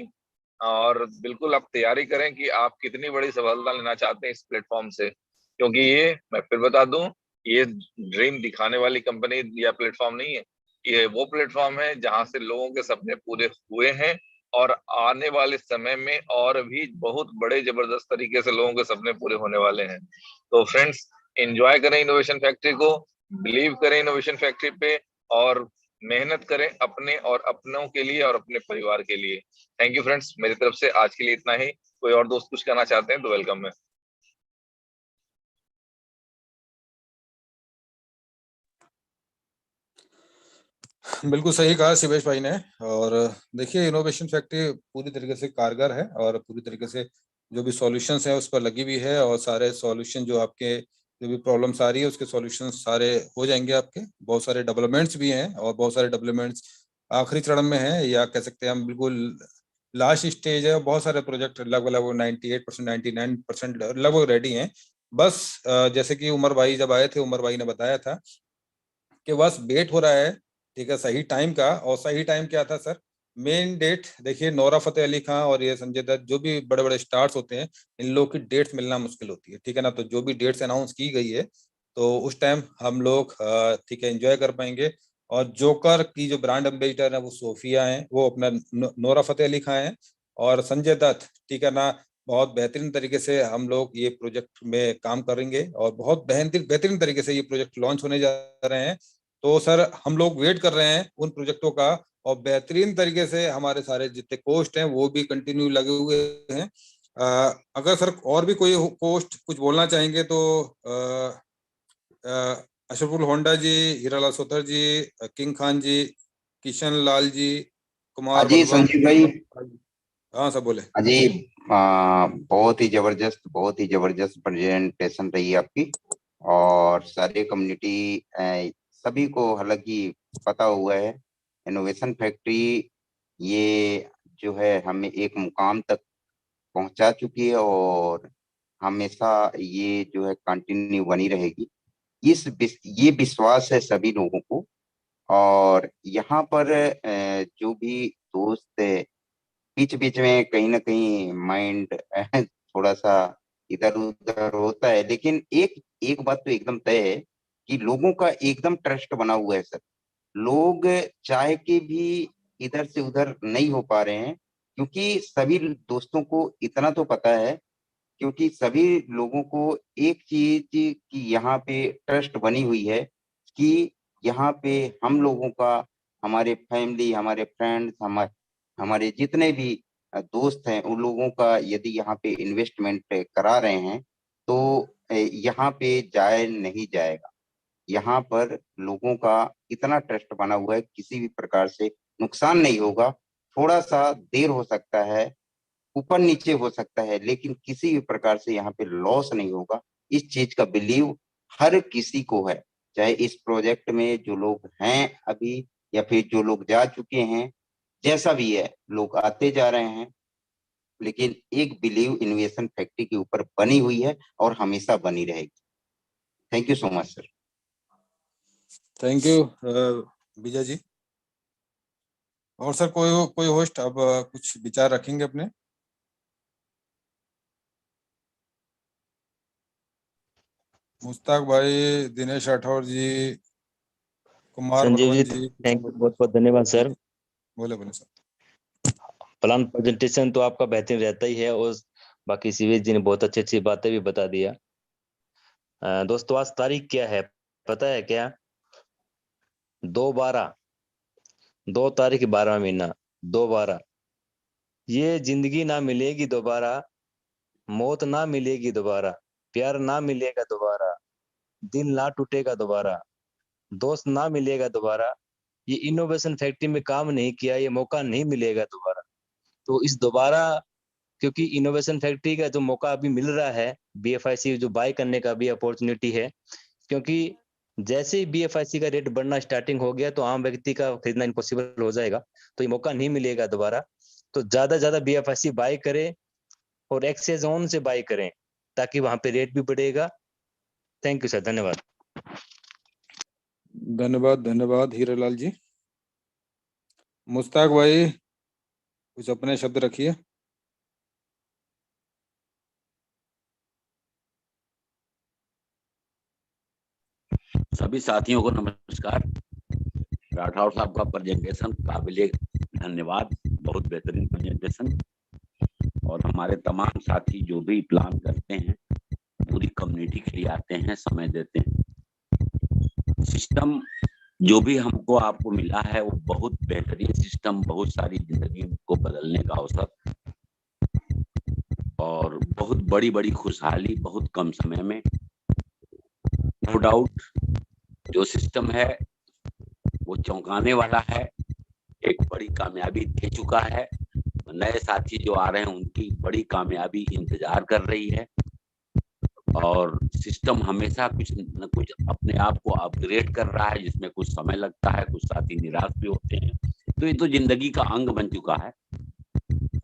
और बिल्कुल आप तैयारी करें कि आप कितनी बड़ी सफलता लेना चाहते हैं इस प्लेटफॉर्म से। क्योंकि ये मैं फिर बता दूं, ये ड्रीम दिखाने वाली कंपनी या प्लेटफॉर्म नहीं है, ये वो प्लेटफॉर्म है जहां से लोगों के सपने पूरे हुए हैं और आने वाले समय में और भी बहुत बड़े जबरदस्त तरीके से लोगों के सपने पूरे होने वाले हैं। तो फ्रेंड्स, एंजॉय करें इनोवेशन फैक्ट्री को, बिलीव करें इनोवेशन फैक्ट्री पे और मेहनत करें अपने और अपनों के लिए और अपने परिवार के लिए। थैंक यू फ्रेंड्स, मेरी तरफ से आज के लिए इतना ही। कोई और दोस्त कुछ कहना चाहते हैं तो वेलकम है। बिल्कुल सही कहा शिवेश भाई ने। और देखिए, इनोवेशन फैक्ट्री पूरी तरीके से कारगर है और पूरी तरीके से जो भी सॉल्यूशंस है उस पर लगी हुई है, और सारे सॉल्यूशन जो आपके जो भी प्रॉब्लम्स आ रही है उसके सॉल्यूशन सारे हो जाएंगे आपके। बहुत सारे डेवलपमेंट्स भी हैं और बहुत सारे डेवलपमेंट्स आखिरी चरण में हैं, या कह सकते हैं हम बिल्कुल लास्ट स्टेज है। बहुत सारे प्रोजेक्ट लगभग 98% 99% लगभग रेडी हैं। बस जैसे कि उमर भाई जब आए थे, उमर भाई ने बताया था कि बस वेट हो रहा है, ठीक है, सही टाइम का। और सही टाइम क्या था सर? मेन डेट देखिए, नोरा फतेह अली खान और ये संजय दत्त, जो भी बड़े बड़े स्टार्स होते हैं, इन लोगों की डेट्स मिलना मुश्किल होती है, ठीक है ना। तो जो भी डेट्स अनाउंस की गई है तो उस टाइम हम लोग ठीक है एंजॉय कर पाएंगे। और जोकर की जो ब्रांड एम्बेसडर है वो सोफिया है, वो अपना नोरा फतेह अली खान है। और संजय दत्त, ठीक है ना, बहुत बेहतरीन तरीके से हम लोग ये प्रोजेक्ट में काम करेंगे और बहुत बेहतरीन बेहतरीन तरीके से ये प्रोजेक्ट लॉन्च होने जा रहे हैं। तो सर हम लोग वेट कर रहे हैं उन प्रोजेक्टों का, और बेहतरीन तरीके से हमारे सारे जितने कोस्ट हैं वो भी कंटिन्यू लगे हुए हैं। अगर सर और भी कोई कोस्ट कुछ बोलना चाहेंगे तो अशरफुल होंडा जी, हीरालाल सोथर जी, किंग खान जी, किशन लाल जी, कुमार अजी बलवंत। संजीव भाई, हाँ सब बोले। अजी बहुत ही जबरदस्त प्रेजेंटेशन रही आपकी। और सारे कम्युनिटी सभी को हालांकि पता हुआ है, इनोवेशन फैक्ट्री ये जो है हमें एक मुकाम तक पहुंचा चुकी है और हमेशा ये जो है कंटिन्यू बनी रहेगी। ये विश्वास है सभी लोगों को। और यहाँ पर जो भी दोस्त बीच बीच में कहीं ना कहीं माइंड थोड़ा सा इधर उधर होता है, लेकिन एक एक बात तो एकदम तय है कि लोगों का एकदम ट्रस्ट बना हुआ है सर। लोग चाहे के भी इधर से उधर नहीं हो पा रहे हैं, क्योंकि सभी दोस्तों को इतना तो पता है, क्योंकि सभी लोगों को एक चीज की यहाँ पे ट्रस्ट बनी हुई है कि यहाँ पे हम लोगों का, हमारे फैमिली, हमारे फ्रेंड्स, हमारे जितने भी दोस्त हैं, उन लोगों का यदि यहाँ पे इन्वेस्टमेंट करा रहे हैं तो यहाँ पे जाए नहीं जाएगा। यहाँ पर लोगों का इतना ट्रस्ट बना हुआ है, किसी भी प्रकार से नुकसान नहीं होगा। थोड़ा सा देर हो सकता है, ऊपर नीचे हो सकता है, लेकिन किसी भी प्रकार से यहाँ पे लॉस नहीं होगा। इस चीज का बिलीव हर किसी को है, चाहे इस प्रोजेक्ट में जो लोग हैं अभी या फिर जो लोग जा चुके हैं, जैसा भी है, लोग आते जा रहे हैं, लेकिन एक बिलीव इनोवेशन फैक्ट्री के ऊपर बनी हुई है और हमेशा बनी रहेगी। Thank you so much sir. Thank you Vijay ji. और सर कोई कोई होस्ट अब कुछ विचार रखेंगे अपने? मुश्ताक भाई, दिनेश राठौर जी, कुमार संजीव जी, बलवंत जी, थैंक यू, बहुत बहुत धन्यवाद सर। बोले बोले सर। प्लान प्रेजेंटेशन तो आपका बेहतरीन रहता ही है, और बाकी शिवेश जी ने बहुत अच्छी अच्छी बातें भी बता दिया। दोस्तों, आज तारीख क्या है पता है क्या? 2/12, 2 तारीख 12वां महीना, 2/12। ये जिंदगी ना मिलेगी दोबारा, मौत ना मिलेगी दोबारा, प्यार ना मिलेगा दोबारा, दिल ना टूटेगा दोबारा, दोस्त ना मिलेगा दोबारा, ये इनोवेशन फैक्ट्री में काम नहीं किया, ये मौका नहीं मिलेगा दोबारा। तो इस दोबारा, क्योंकि इनोवेशन फैक्ट्री का जो मौका अभी मिल रहा है, BFIC जो बाय करने का भी अपॉर्चुनिटी है, क्योंकि जैसे ही BFIC का रेट बढ़ना स्टार्टिंग हो गया तो आम व्यक्ति का खरीदना इम्पॉसिबल हो जाएगा, तो ये मौका नहीं मिलेगा दोबारा। तो ज्यादा BFIC बाय करें और एक्सचेंज ऑन से बाय करें ताकि वहां पे रेट भी बढ़ेगा। थैंक यू सर, धन्यवाद। धन्यवाद हीरालाल जी। मुस्ताक भाई कुछ अपने शब्द रखिए। सभी साथियों को नमस्कार। राठौर साहब का प्रेजेंटेशन काबिले धन्यवाद, बहुत बेहतरीन प्रेजेंटेशन। और हमारे तमाम साथी जो भी प्लान करते हैं, पूरी कम्युनिटी के लिए आते हैं, समय देते हैं। सिस्टम जो भी हमको आपको मिला है वो बहुत बेहतरीन सिस्टम, बहुत सारी जिंदगी को बदलने का अवसर और बहुत बड़ी खुशहाली बहुत कम समय में। नो डाउट जो सिस्टम है वो चौंकाने वाला है, एक बड़ी कामयाबी दे चुका है। नए साथी जो आ रहे हैं उनकी बड़ी कामयाबी इंतजार कर रही है और सिस्टम हमेशा कुछ न कुछ अपने आप को अपग्रेड कर रहा है, जिसमें कुछ समय लगता है, कुछ साथी निराश भी होते हैं। तो ये तो जिंदगी का अंग बन चुका है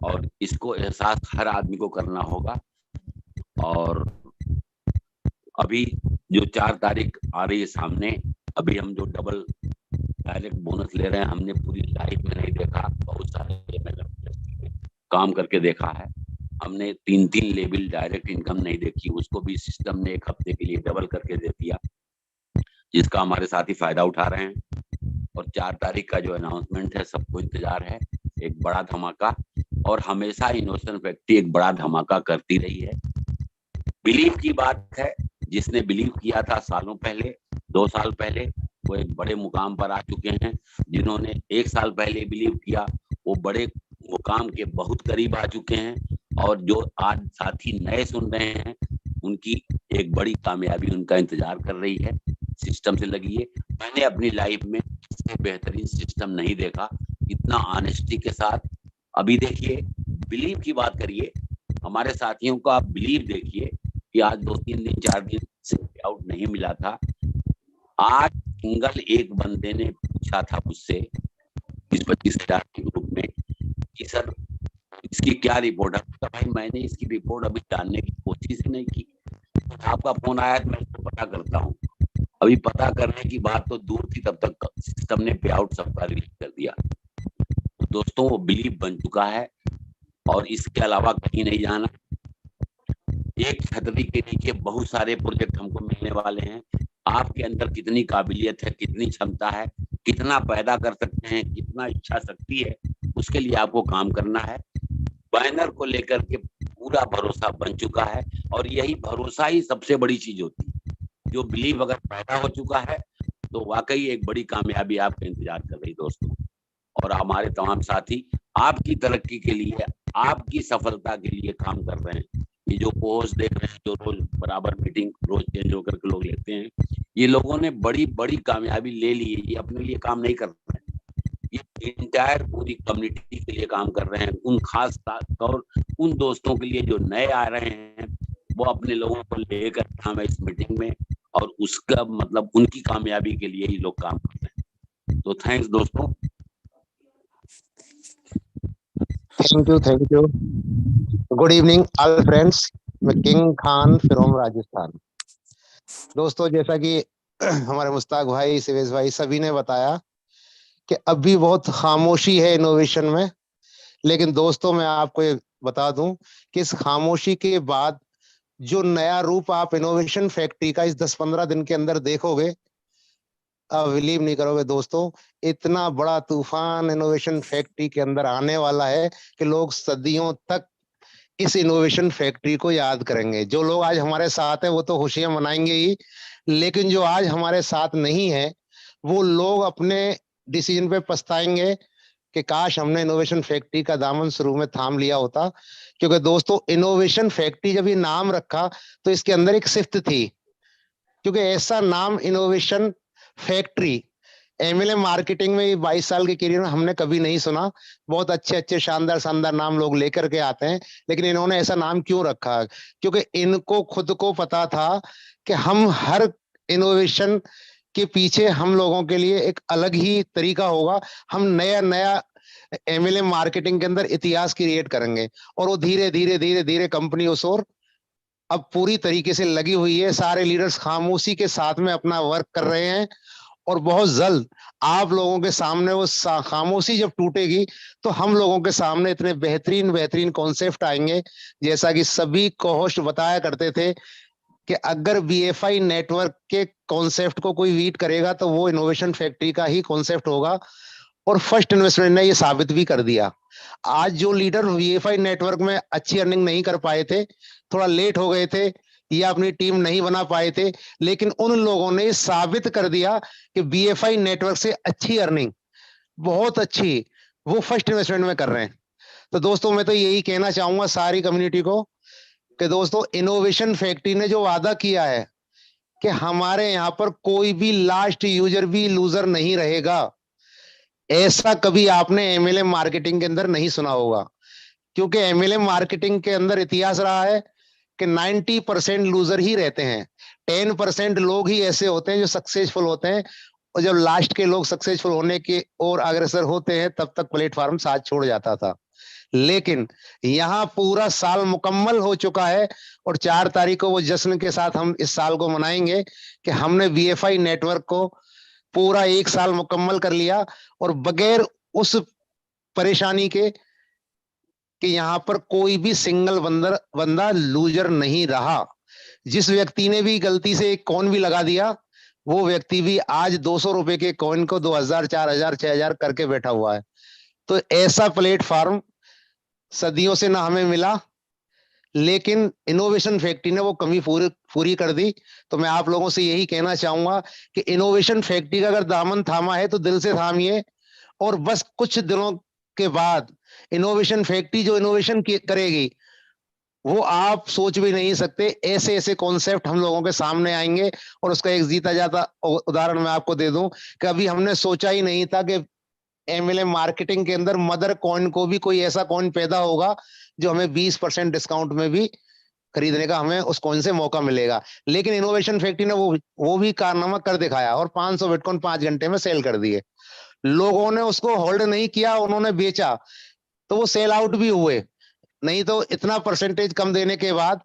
और इसको एहसास हर आदमी को करना होगा। और अभी जो 4 तारीख आ रही है सामने, अभी हम जो डबल डायरेक्ट बोनस ले रहे हैं, हमने पूरी लाइफ में नहीं देखा। बहुत सारे काम करके देखा है, हमने 3 लेवल डायरेक्ट इनकम नहीं देखी, उसको भी सिस्टम ने 1 हफ्ते के लिए डबल करके दे दिया, जिसका हमारे साथी फायदा उठा रहे हैं। और 4 तारीख का जो अनाउंसमेंट है, सबको इंतजार है, एक बड़ा धमाका। और हमेशा इनोवेशन फैक्ट्री एक बड़ा धमाका करती रही है। बिलीव की बात है, जिसने बिलीव किया था सालों पहले, 2 साल पहले, वो एक बड़े मुकाम पर आ चुके हैं। जिन्होंने 1 साल पहले बिलीव किया वो बड़े मुकाम के बहुत करीब आ चुके हैं। और जो आज साथी नए सुन रहे हैं उनकी एक बड़ी कामयाबी उनका इंतजार कर रही है। सिस्टम से लगिए, मैंने अपनी लाइफ में इससे बेहतरीन सिस्टम नहीं देखा, इतना ऑनेस्टी के साथ। अभी देखिए, बिलीव की बात करिए, हमारे साथियों को आप बिलीव देखिए कि आज 2-3 दिन 4 दिन से आउट नहीं मिला था। आज सिंगल एक बंदे ने पूछा था मुझसे 20-25 के ग्रुप में कि सर इसकी क्या रिपोर्ट है। तो भाई मैंने इसकी रिपोर्ट अभी जानने की कोशिश ही नहीं की, आपका फोन आया तो मैं इसको पता करता हूँ। अभी पता करने की बात तो दूर थी, तब तक सिस्टम ने पे आउट सबका रिलीज कर दिया। तो दोस्तों वो बिलीव बन चुका है और इसके अलावा कहीं नहीं जाना। एक छतरी के नीचे बहुत सारे प्रोजेक्ट हमको मिलने वाले हैं। आपके अंदर कितनी काबिलियत है, कितनी क्षमता है, कितना पैदा कर सकते हैं, कितना इच्छा शक्ति है, उसके लिए आपको काम करना है। बैनर को लेकर के पूरा भरोसा बन चुका है और यही भरोसा ही सबसे बड़ी चीज होती है। जो बिलीव अगर पैदा हो चुका है तो वाकई एक बड़ी कामयाबी आपका इंतजार कर रही दोस्तों। और हमारे तमाम साथी आपकी तरक्की के लिए, आपकी सफलता के लिए काम कर रहे हैं। ये जो पोस्ट देख रहे हैं, जो रोज बराबर मीटिंग रोज चेंज होकर के लोग लेते हैं, ये लोगों ने बड़ी कामयाबी ले ली है। ये अपने लिए काम नहीं कर रहे हैं, ये इंटायर पूरी कम्युनिटी के लिए काम कर रहे हैं। उन खास तौर उन दोस्तों के लिए जो नए आ रहे हैं, वो अपने लोगों को लेकर हम इस मीटिंग में, और उसका मतलब उनकी कामयाबी के लिए ही लोग काम कर रहे हैं। तो थैंक्स दोस्तों। Thank you. Good evening all friends, मैं किंग खान फ्रॉम राजस्थान। दोस्तों, जैसा कि हमारे मुस्ताक भाई, सिवेश भाई सभी ने बताया कि अभी बहुत खामोशी है इनोवेशन में, लेकिन दोस्तों मैं आपको ये बता दूं कि इस खामोशी के बाद जो नया रूप आप इनोवेशन फैक्ट्री का इस 10-15 दिन के अंदर देखोगे, आप बिलीव नहीं करोगे दोस्तों, इतना बड़ा तूफान इनोवेशन फैक्ट्री के अंदर आने वाला है कि लोग सदियों तक इस इनोवेशन फैक्ट्री को याद करेंगे। जो लोग आज हमारे साथ हैं वो तो खुशियां मनाएंगे ही, लेकिन जो आज हमारे साथ नहीं है वो लोग अपने डिसीजन पे पछताएंगे कि काश हमने इनोवेशन फैक्ट्री का दामन शुरू में थाम लिया होता। क्योंकि दोस्तों, इनोवेशन फैक्ट्री जब ये नाम रखा तो इसके अंदर एक सिफ्त थी, क्योंकि ऐसा नाम इनोवेशन फैक्ट्री एमएलए मार्केटिंग में 22 साल के करियर में हमने कभी नहीं सुना। बहुत अच्छे शानदार नाम लोग लेकर के आते हैं, लेकिन इन्होंने ऐसा नाम क्यों रखा? क्योंकि इनको खुद को पता था कि हम हर इनोवेशन के पीछे हम लोगों के लिए एक अलग ही तरीका होगा। हम नया नया MLM मार्केटिंग के अंदर इतिहास क्रिएट करेंगे और वो धीरे धीरे धीरे धीरे कंपनी उस ओर अब पूरी तरीके से लगी हुई है। सारे लीडर्स खामोशी के साथ में अपना वर्क कर रहे हैं और बहुत जल्द आप लोगों के सामने वो खामोशी जब टूटेगी तो हम लोगों के सामने इतने बेहतरीन बेहतरीन कॉन्सेप्ट आएंगे। जैसा कि सभी को-होस्ट बताया करते थे कि अगर BFI नेटवर्क के कॉन्सेप्ट को कोई वीट करेगा तो वो इनोवेशन फैक्ट्री का ही कॉन्सेप्ट होगा और फर्स्ट इन्वेस्टमेंट ने ये साबित भी कर दिया। आज जो लीडर BFI नेटवर्क में अच्छी अर्निंग नहीं कर पाए थे, थोड़ा लेट हो गए थे या अपनी टीम नहीं बना पाए थे, लेकिन उन लोगों ने साबित कर दिया कि BFI नेटवर्क से अच्छी अर्निंग, बहुत अच्छी, वो फर्स्ट इन्वेस्टमेंट में कर रहे हैं। तो दोस्तों मैं तो यही कहना चाहूंगा सारी कम्युनिटी को कि दोस्तों इनोवेशन फैक्ट्री ने जो वादा किया है कि हमारे यहाँ पर कोई भी लास्ट यूजर भी लूजर नहीं रहेगा, ऐसा कभी आपने MLM मार्केटिंग के अंदर नहीं सुना होगा। क्योंकि MLM मार्केटिंग के अंदर इतिहास रहा है कि 90% लूजर ही रहते हैं, 10% लोग ही ऐसे होते हैं जो सक्सेसफुल होते हैं और जब लास्ट के लोग सक्सेसफुल होने की ओर अग्रसर होते हैं तब तक प्लेटफॉर्म साथ छोड़ जाता था। लेकिन यहाँ पूरा साल मुकम्मल हो चुका है और 4 तारीख को वो जश्न के साथ हम इस साल को मनाएंगे कि हमने BFI नेटवर्क को पूरा 1 साल मुकम्मल कर लिया और बगैर उस परेशानी के कि यहाँ पर कोई भी सिंगल बंदा लूजर नहीं रहा। जिस व्यक्ति ने भी गलती से एक कॉइन भी लगा दिया वो व्यक्ति भी आज 200 रुपए के कॉइन को 2000, 4000, 6000 करके बैठा हुआ है। तो ऐसा प्लेटफॉर्म सदियों से ना हमें मिला, लेकिन इनोवेशन फैक्ट्री ने वो कमी पूरी कर दी। तो मैं आप लोगों से यही कहना चाहूंगा कि इनोवेशन फैक्ट्री का अगर दामन थामा है तो दिल से थामिए और बस कुछ दिनों के बाद इनोवेशन फैक्ट्री जो इनोवेशन करेगी वो आप सोच भी नहीं सकते। ऐसे ऐसे कॉन्सेप्ट हम लोगों के सामने आएंगे और उसका एक जीता जाता उदाहरण मैं आपको दे दूं कि अभी हमने सोचा ही नहीं था कि MLM मार्केटिंग के अंदर मदर कॉइन को भी कोई ऐसा कॉइन पैदा होगा जो हमें 20% डिस्काउंट में भी खरीदने का हमें उस कॉइन से मौका मिलेगा। लेकिन इनोवेशन फैक्ट्री ने वो भी कारनामा कर दिखाया और 500 बिटकॉइन 5 घंटे में सेल कर दिए। लोगों ने उसको होल्ड नहीं किया, उन्होंने बेचा तो वो सेल आउट भी हुए। नहीं तो इतना परसेंटेज कम देने के बाद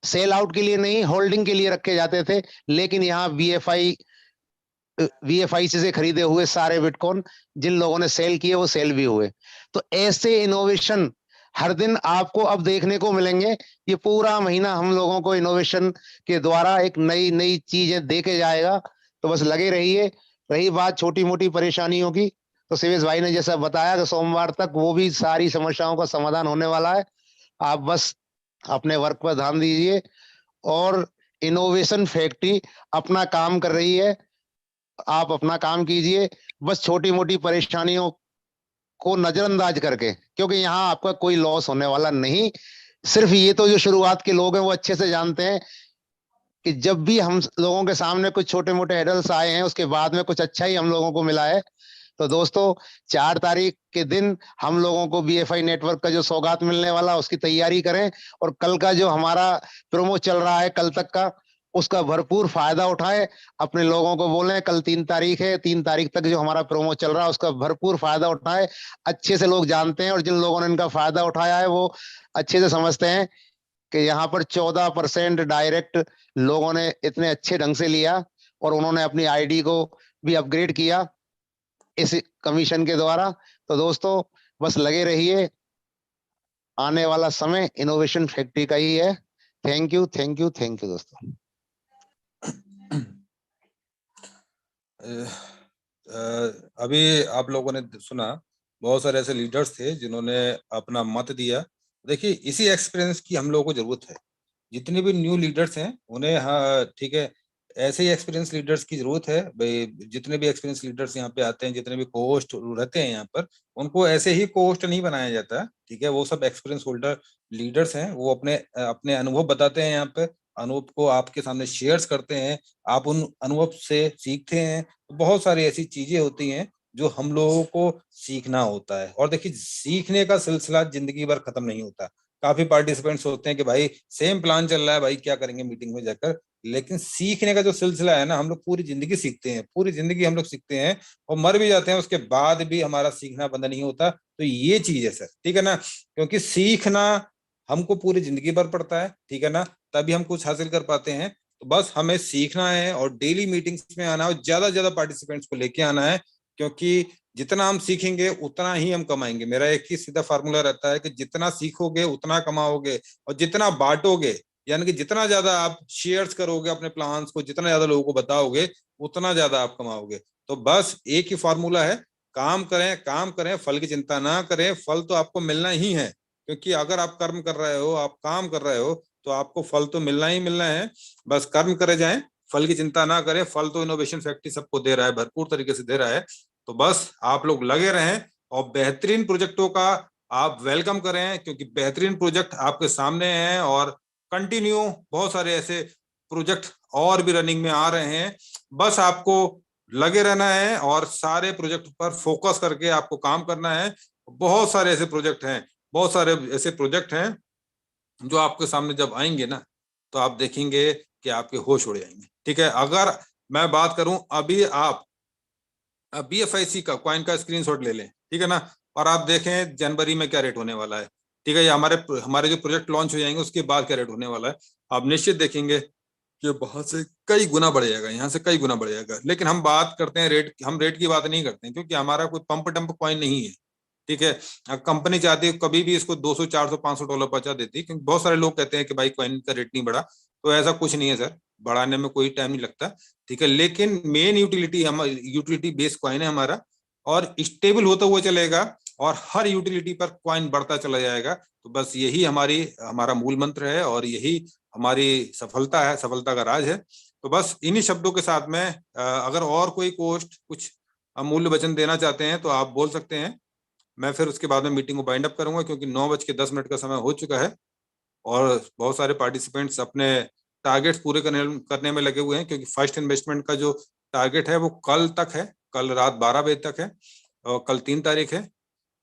सेल आउट के लिए नहीं, होल्डिंग के लिए रखे जाते थे। लेकिन यहाँ VFI से खरीदे हुए सारे बिटकॉइन जिन लोगों ने सेल किए वो सेल भी हुए। तो ऐसे इनोवेशन हर दिन आपको अब देखने को मिलेंगे। ये पूरा महीना हम लोगों को इनोवेशन के द्वारा एक नई नई चीजें देके जाएगा। तो बस लगे रहिए। रही बात छोटी मोटी परेशानियों की, तो शिवेश भाई ने जैसा बताया कि सोमवार तक वो भी सारी समस्याओं का समाधान होने वाला है। आप बस अपने वर्क पर ध्यान दीजिए और इनोवेशन फैक्ट्री अपना काम कर रही है, आप अपना काम कीजिए। बस छोटी मोटी परेशानियों को नजरअंदाज करके, क्योंकि यहाँ आपका कोई लॉस होने वाला नहीं। सिर्फ ये तो जो शुरुआत के लोग हैं वो अच्छे से जानते हैं कि जब भी हम लोगों के सामने कुछ छोटे मोटे हेडल्स आए हैं उसके बाद में कुछ अच्छा ही हम लोगों को मिला है। तो दोस्तों 4 तारीख के दिन हम लोगों को BFI नेटवर्क का जो सौगात मिलने वाला उसकी तैयारी करें और कल का जो हमारा प्रोमो चल रहा है कल तक का, उसका भरपूर फायदा उठाएं। अपने लोगों को बोलें कल 3 तारीख है, 3 तारीख तक जो हमारा प्रोमो चल रहा है उसका भरपूर फायदा उठाएं। अच्छे से लोग जानते हैं और जिन लोगों ने इनका फायदा उठाया है वो अच्छे से समझते हैं कि यहाँ पर 14% डायरेक्ट लोगों ने इतने अच्छे ढंग से लिया और उन्होंने अपनी ID को भी अपग्रेड किया इस कमीशन के द्वारा। तो दोस्तों बस लगे रहिए, आने वाला समय इनोवेशन फैक्ट्री का ही है। Thank you, thank you, thank you दोस्तों। अभी आप लोगों ने सुना, बहुत सारे ऐसे लीडर्स थे जिन्होंने अपना मत दिया। देखिए इसी एक्सपीरियंस की हम लोगों को जरूरत है। जितने भी न्यू लीडर्स हैं उन्हें, हाँ ठीक है, ऐसे ही एक्सपीरियंस लीडर्स की जरूरत है भाई। जितने भी एक्सपीरियंस लीडर्स यहाँ पे आते हैं, जितने भी को-होस्ट रहते हैं यहाँ पर, उनको ऐसे ही को-होस्ट नहीं बनाया जाता, ठीक है। वो सब एक्सपीरियंस होल्डर लीडर्स हैं, वो अपने अपने अनुभव बताते हैं यहाँ पे, अनुभव को आपके सामने शेयर्स करते हैं, आप उन अनुभव से सीखते हैं। बहुत सारी ऐसी चीजें होती हैं जो हम लोगों को सीखना होता है। और देखिए सीखने का सिलसिला जिंदगी भर खत्म नहीं होता। काफी पार्टिसिपेंट्स होते हैं कि भाई सेम प्लान चल रहा है, भाई क्या करेंगे मीटिंग में जाकर, लेकिन सीखने का जो सिलसिला है ना, हम लोग पूरी जिंदगी सीखते हैं, पूरी जिंदगी हम लोग सीखते हैं और मर भी जाते हैं, उसके बाद भी हमारा सीखना बंद नहीं होता। तो ये चीज है सर, ठीक है ना, क्योंकि सीखना हमको पूरी जिंदगी भर पड़ता है, ठीक है ना, तभी हम कुछ हासिल कर पाते हैं। तो बस हमें सीखना है और डेली मीटिंग्स में आना है और ज्यादा से ज्यादा पार्टिसिपेंट्स को लेके आना है, क्योंकि जितना हम सीखेंगे उतना ही हम कमाएंगे। मेरा एक ही सीधा फार्मूला रहता है कि जितना सीखोगे उतना कमाओगे, और जितना बांटोगे, यानी कि जितना ज्यादा आप शेयर्स करोगे अपने प्लान्स को, जितना ज्यादा लोगों को बताओगे, उतना ज्यादा आप कमाओगे। तो बस एक ही फार्मूला है, काम करें, काम करें, फल की चिंता ना करें, फल तो आपको मिलना ही है, क्योंकि अगर आप कर्म कर रहे हो, आप काम कर रहे हो, तो आपको फल तो मिलना ही मिलना है। बस कर्म करे जाएं, फल की चिंता ना करें, फल तो इनोवेशन फैक्ट्री सबको दे रहा है, भरपूर तरीके से दे रहा है। तो बस आप लोग लगे रहें और बेहतरीन प्रोजेक्टों का आप वेलकम करें, क्योंकि बेहतरीन प्रोजेक्ट आपके सामने हैं और कंटिन्यू बहुत सारे ऐसे प्रोजेक्ट और भी रनिंग में आ रहे हैं। बस आपको लगे रहना है और सारे प्रोजेक्ट पर फोकस करके आपको काम करना है। बहुत सारे ऐसे प्रोजेक्ट हैं, बहुत सारे ऐसे प्रोजेक्ट हैं जो आपके सामने जब आएंगे ना, तो आप देखेंगे कि आपके होश उड़ जाएंगे, ठीक है। अगर मैं बात करूं, अभी आप BFIC का कॉइन का स्क्रीनशॉट ले लें, ठीक है ना, और आप देखें जनवरी में क्या रेट होने वाला है, ठीक है, ये हमारे जो प्रोजेक्ट लॉन्च हो जाएंगे उसके बाद क्या रेट होने वाला है, आप निश्चित देखेंगे कि वहां से कई गुना बढ़ जाएगा, यहाँ से कई गुना बढ़ जाएगा। लेकिन हम बात करते हैं रेट, हम रेट की बात नहीं करते हैं, क्योंकि हमारा कोई पंप डंप कॉइन नहीं है, ठीक है। कंपनी चाहती है कभी भी इसको 200 400 500 डॉलर पहुंचा देती है, क्योंकि बहुत सारे लोग कहते हैं कि भाई कॉइन का रेट नहीं बढ़ा, तो ऐसा कुछ नहीं है सर, बढ़ाने में कोई टाइम नहीं लगता, ठीक है। लेकिन मेन यूटिलिटी बेस्ड कॉइन है हमारा, और स्टेबल होता हुआ चलेगा और हर यूटिलिटी पर कॉइन बढ़ता चला जाएगा। तो बस यही हमारा मूल मंत्र है और यही हमारी सफलता है, सफलता का राज है। तो बस इन्हीं शब्दों के साथ में अगर और कोई कुछ अमूल्य वचन देना चाहते हैं तो आप बोल सकते हैं। मैं फिर उसके बाद में मीटिंग को बाइंड अप करूंगा, क्योंकि 9:10 का समय हो चुका है और बहुत सारे पार्टिसिपेंट्स अपने टारगेट्स पूरे करने में लगे हुए हैं, क्योंकि फर्स्ट इन्वेस्टमेंट का जो टारगेट है वो कल तक है, कल रात 12 बजे तक है और कल 3 तारीख है।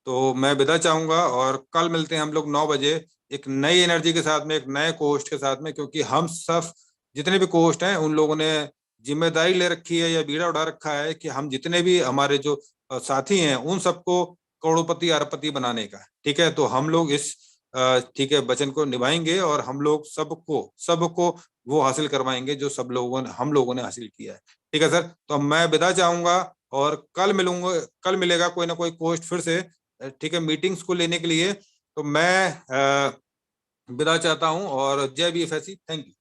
तो मैं विदा चाहूंगा और कल मिलते हैं हम लोग 9 बजे एक नई एनर्जी के साथ में, एक नए कोस्ट के साथ में, क्योंकि हम सब जितने भी कोस्ट हैं उन लोगों ने जिम्मेदारी ले रखी है या बीड़ा उठा रखा है कि हम जितने भी हमारे जो साथी हैं उन सबको करोड़पति अरबपति बनाने का, ठीक है। तो हम लोग इस ठीक है वचन को निभाएंगे और हम लोग सबको वो हासिल करवाएंगे जो हम लोगों ने हासिल किया है, ठीक है सर। तो मैं विदा चाहूंगा और कल मिलेगा कोई ना कोई कोस्ट फिर से, ठीक है, मीटिंग्स को लेने के लिए। तो मैं विदा चाहता हूं और जय BFIC, थैंक यू।